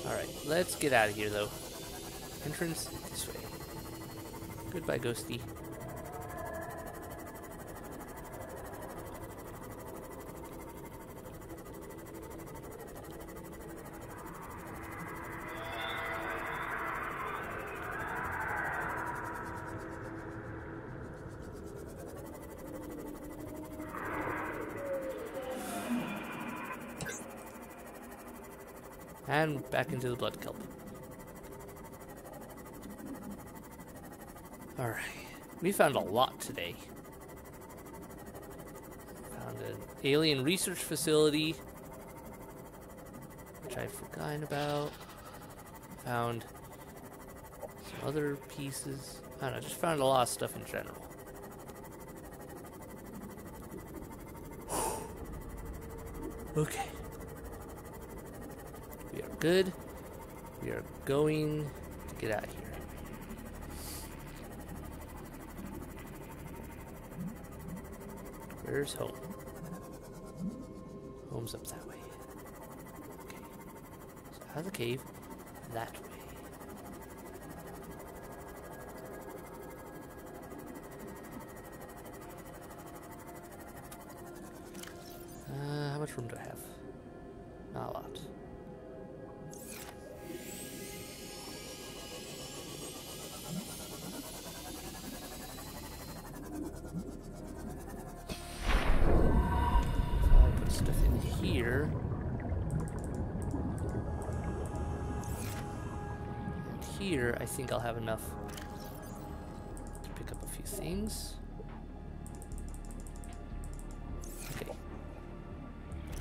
Alright, let's get out of here though. Entrance this way. Goodbye, Ghosty. And back into the blood kelp. Alright. We found a lot today. Found an alien research facility, which I'd forgotten about. Found some other pieces. I don't know, just found a lot of stuff in general. Okay. We are good. We are going to get out of here. Where's home? Home's up that way. Okay. So out of the cave, that way. How much room do I have? Not a lot. Here. And here, I think I'll have enough to pick up a few things. Okay.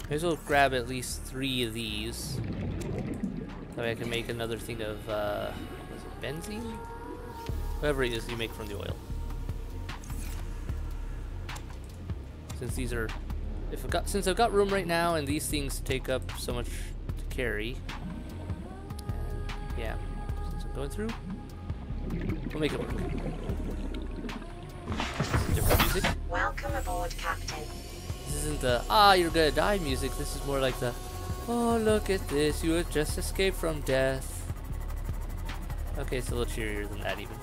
May as well grab at least 3 of these. That way I can make another thing of, was it benzene? Whatever it is you make from the oil. since these are, since I've got room right now, and these things take up so much to carry. And yeah, since I'm going through, we'll make it work. Different music. Welcome aboard, Captain. This isn't the you're gonna die music. This is more like the oh look at this, you have just escaped from death. Okay, it's a little cheerier than that even.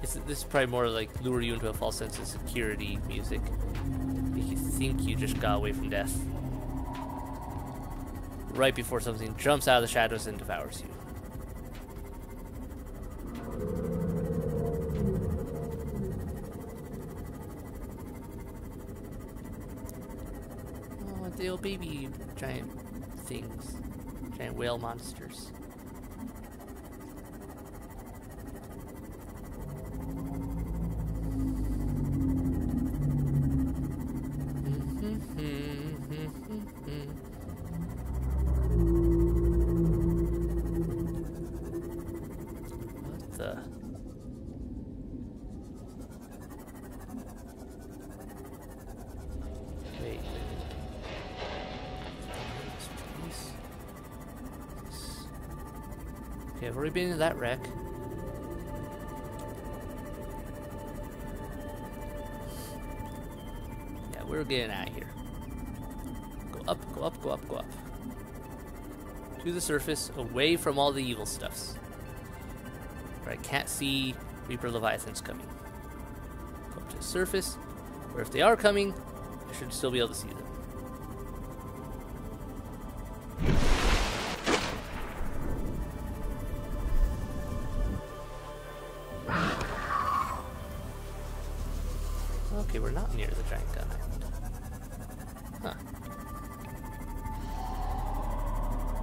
This is probably more like lure you into a false sense of security music. Make you think you just got away from death. Right before something jumps out of the shadows and devours you. Oh, the old baby giant things. Giant whale monsters. Okay, I've already been in that wreck. Yeah, we're getting out of here. Go up, go up, go up, go up. To the surface, away from all the evil stuffs. Where I can't see Reaper Leviathans coming. Go up to the surface, where if they are coming, I should still be able to see them. Okay, we're not near the giant gun island. Huh.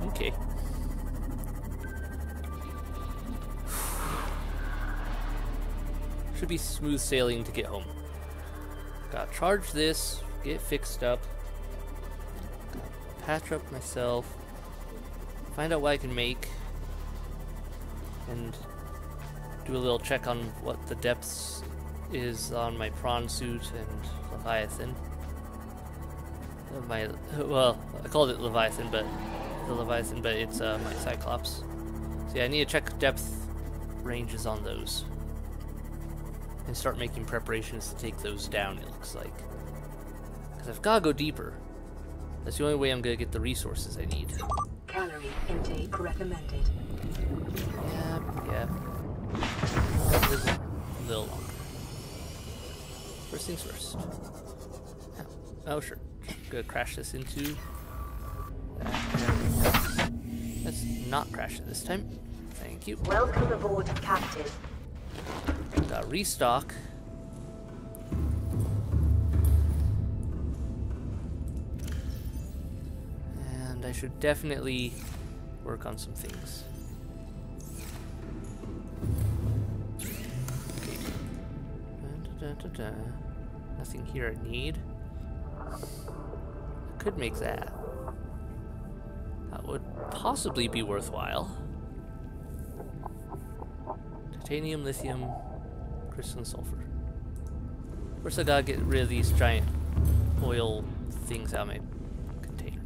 Okay. Should be smooth sailing to get home. Gotta charge this, get fixed up, patch up myself, find out what I can make, and do a little check on what the depths is on my prawn suit and Leviathan. Well, I called it Leviathan, but it's my Cyclops. So yeah, I need to check depth ranges on those and start making preparations to take those down. It looks like, because I've got to go deeper. That's the only way I'm gonna get the resources I need. Calorie intake recommended. Yeah. A little longer. First things first. Oh, sure. Gonna crash this into that. Let's not crash it this time. Thank you. Welcome aboard, Captain. Gotta restock. And I should definitely work on some things. Okay. Nothing here I need. I could make that. That would possibly be worthwhile. Titanium, lithium, crystalline sulfur. Of course I gotta get rid of these giant oil things out of my container.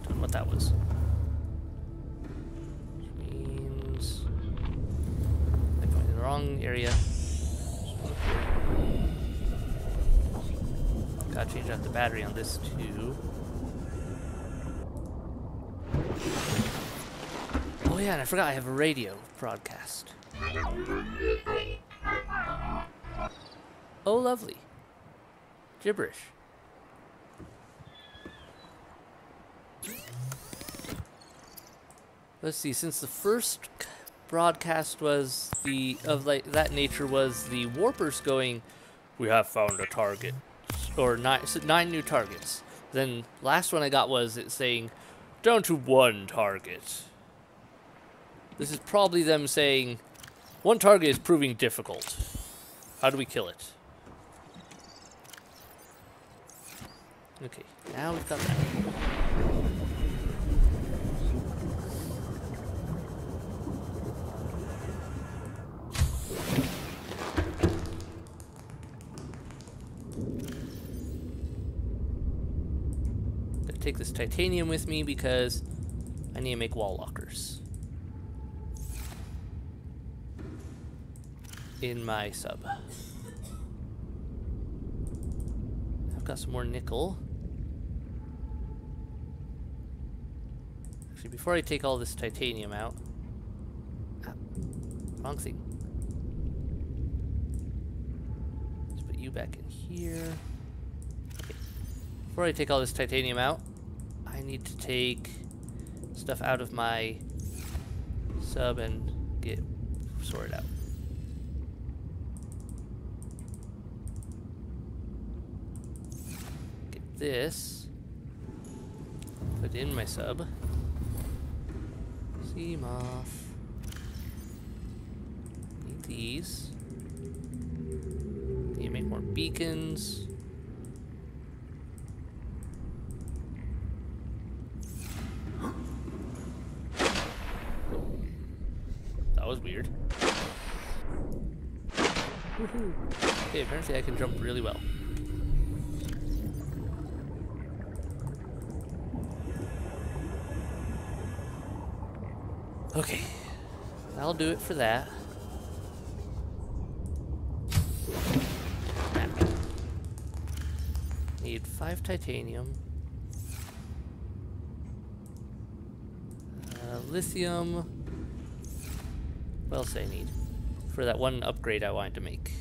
Don't know what that was. Which means I'm going in the wrong area. Gotta change out the battery on this too. Oh yeah, and I forgot I have a radio broadcast. Oh lovely. Gibberish. Let's see, since the first broadcast was that nature was the warpers going, we have found a target. Or 9 new targets. Then last one I got was it saying down to 1 target. This is probably them saying 1 target is proving difficult. How do we kill it? Okay, now we've got that. take this titanium with me because I need to make wall lockers in my sub. I've got some more nickel. Actually, before I take all this titanium out... Ah, wrong thing. Let's put you back in here. Okay. Before I take all this titanium out, I need to take stuff out of my sub and get sorted out. Get this. Put in my sub. Sea moth. Need these. Need to make more beacons. That was weird. Woohoo! Okay, apparently I can jump really well. Okay, that'll do it for that. Need 5 titanium. Lithium. What else do I need? For that one upgrade I wanted to make.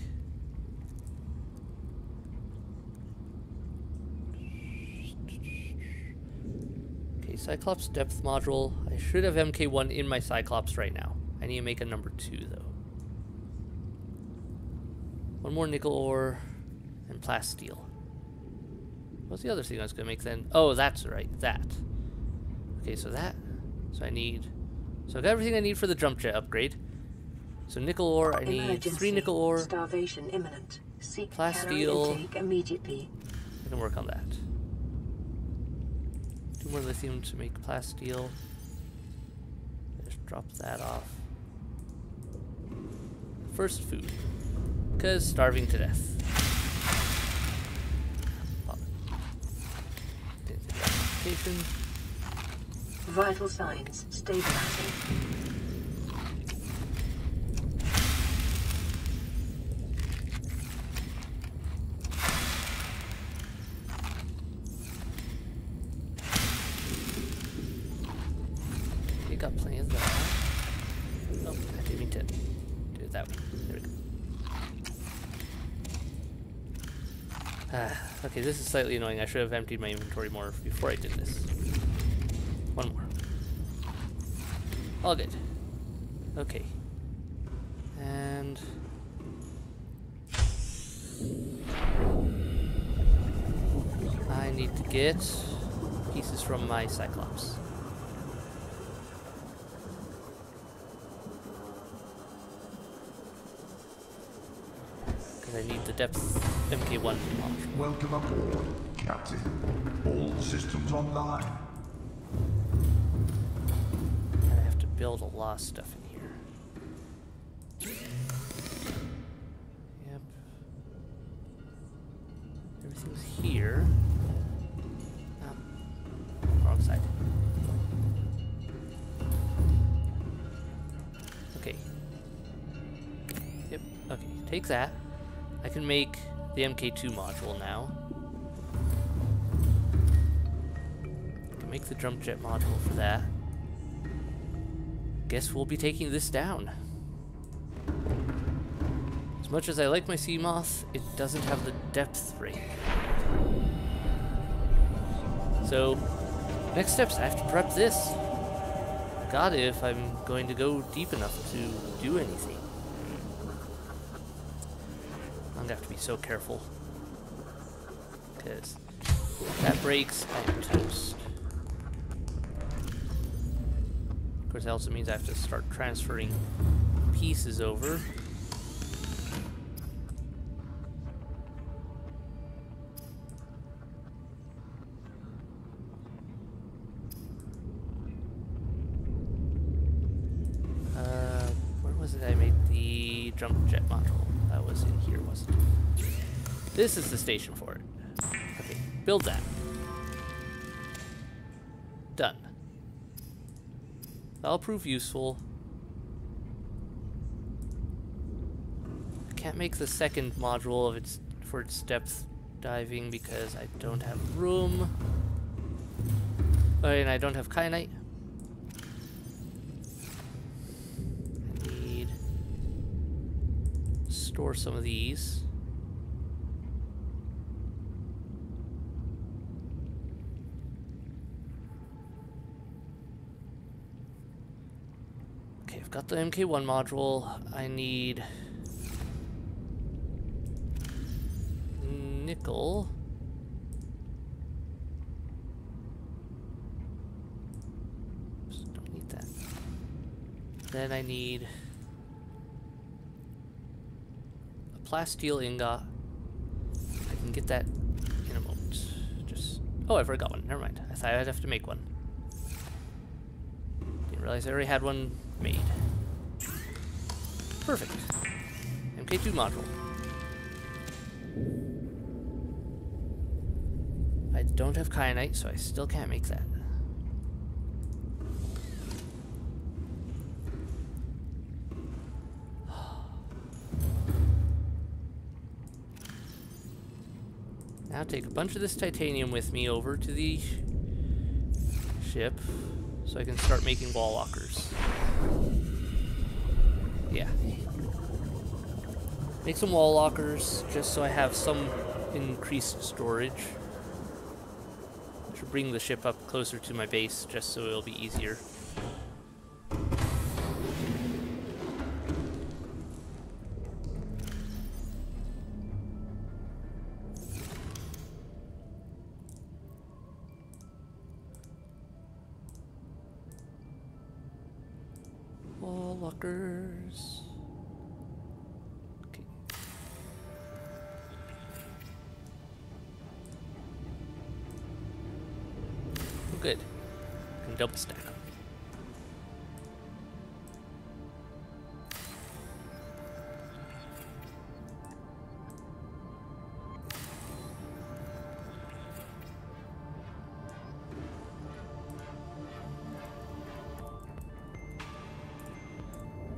Okay, Cyclops depth module. I should have MK1 in my Cyclops right now. I need to make a number 2 though. 1 more nickel ore and plasteel. What's the other thing I was gonna make then? Oh, that's right, that. Okay, so that. So I need. So I got everything I need for the jump jet upgrade. So nickel ore, I need Emergency. 3 nickel ore. Starvation imminent. Seek Plasteel. intake immediately. I can work on that. 2 more lithium to make plasteel. Just drop that off. First food. Because starving to death. Application. Vital signs stabilizing. You got plenty of that. Oh, I didn't mean to do it that way. There we go. Okay, this is slightly annoying. I should have emptied my inventory more before I did this. 1 more. All good. Okay. And... I need to get pieces from my Cyclops. Because I need the depth MK1 module. Welcome aboard, Captain. All systems online. And I have to build a lot of stuff in here. Yep. Everything's here. Oh, wrong side. Okay. Yep, okay. Take that. I can make the MK2 module now. I can make the jump jet module for that. Guess we'll be taking this down. As much as I like my sea moth, it doesn't have the depth range. So, next steps, I have to prep this. God, if I'm going to go deep enough to do anything. I'm gonna have to be so careful. Because that breaks, I'm toast. Of course, that also means I have to start transferring pieces over. Where was it I made the jump jet module? That was in here, wasn't it? This is the station for it. Okay, build that. That'll prove useful. I can't make the second module for its depth diving because I don't have room. Oh, and I don't have kyanite. I need to store some of these. Okay, I've got the MK1 module. I need nickel. Just don't need that. Then I need a plasteel ingot. I can get that in a moment. Oh, I forgot one. Never mind. I thought I'd have to make one. Didn't realize I already had one made. Perfect. MK2 module. I don't have kyanite, so I still can't make that. Now take a bunch of this titanium with me over to the ship so I can start making wall lockers. Yeah. Make some wall lockers just so I have some increased storage. Should bring the ship up closer to my base just so it'll be easier. Wall lockers. Okay. Good. Can double stack them.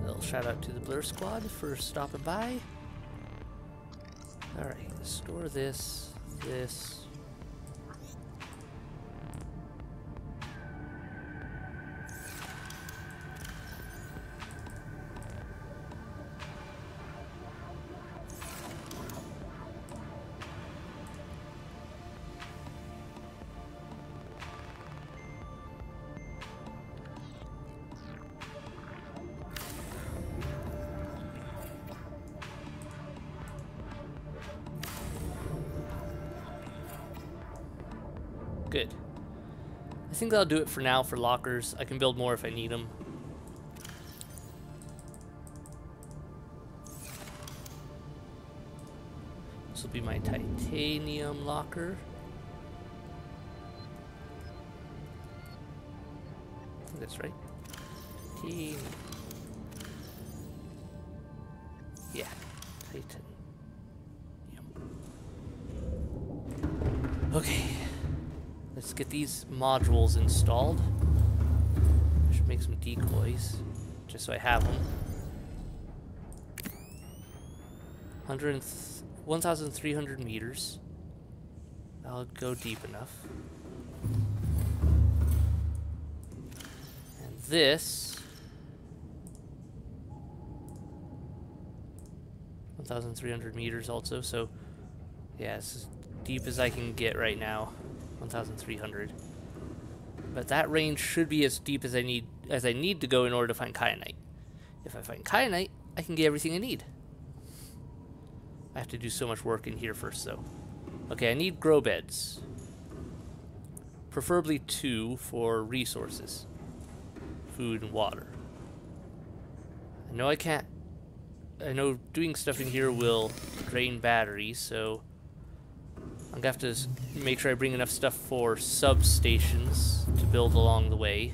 Little shout out to the Blur Squad for stopping by. Alright, store this. Good. I think that'll do it for now for lockers. I can build more if I need them. This will be my titanium locker. I think that's right. Titanium. Yeah, titanium. Okay. Let's get these modules installed. I should make some decoys, just so I have them. 1,300 meters. I'll go deep enough. And this... 1,300 meters also, so... yeah, it's as deep as I can get right now. 1,300. But that range should be as deep as I need to go in order to find kyanite. If I find kyanite, I can get everything I need. I have to do so much work in here first, though. Okay, I need grow beds. Preferably 2 for resources. Food and water. I know doing stuff in here will drain batteries, so I'm gonna have to make sure I bring enough stuff for substations to build along the way.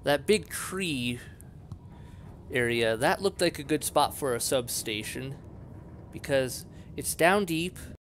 That big tree area, that looked like a good spot for a substation because it's down deep.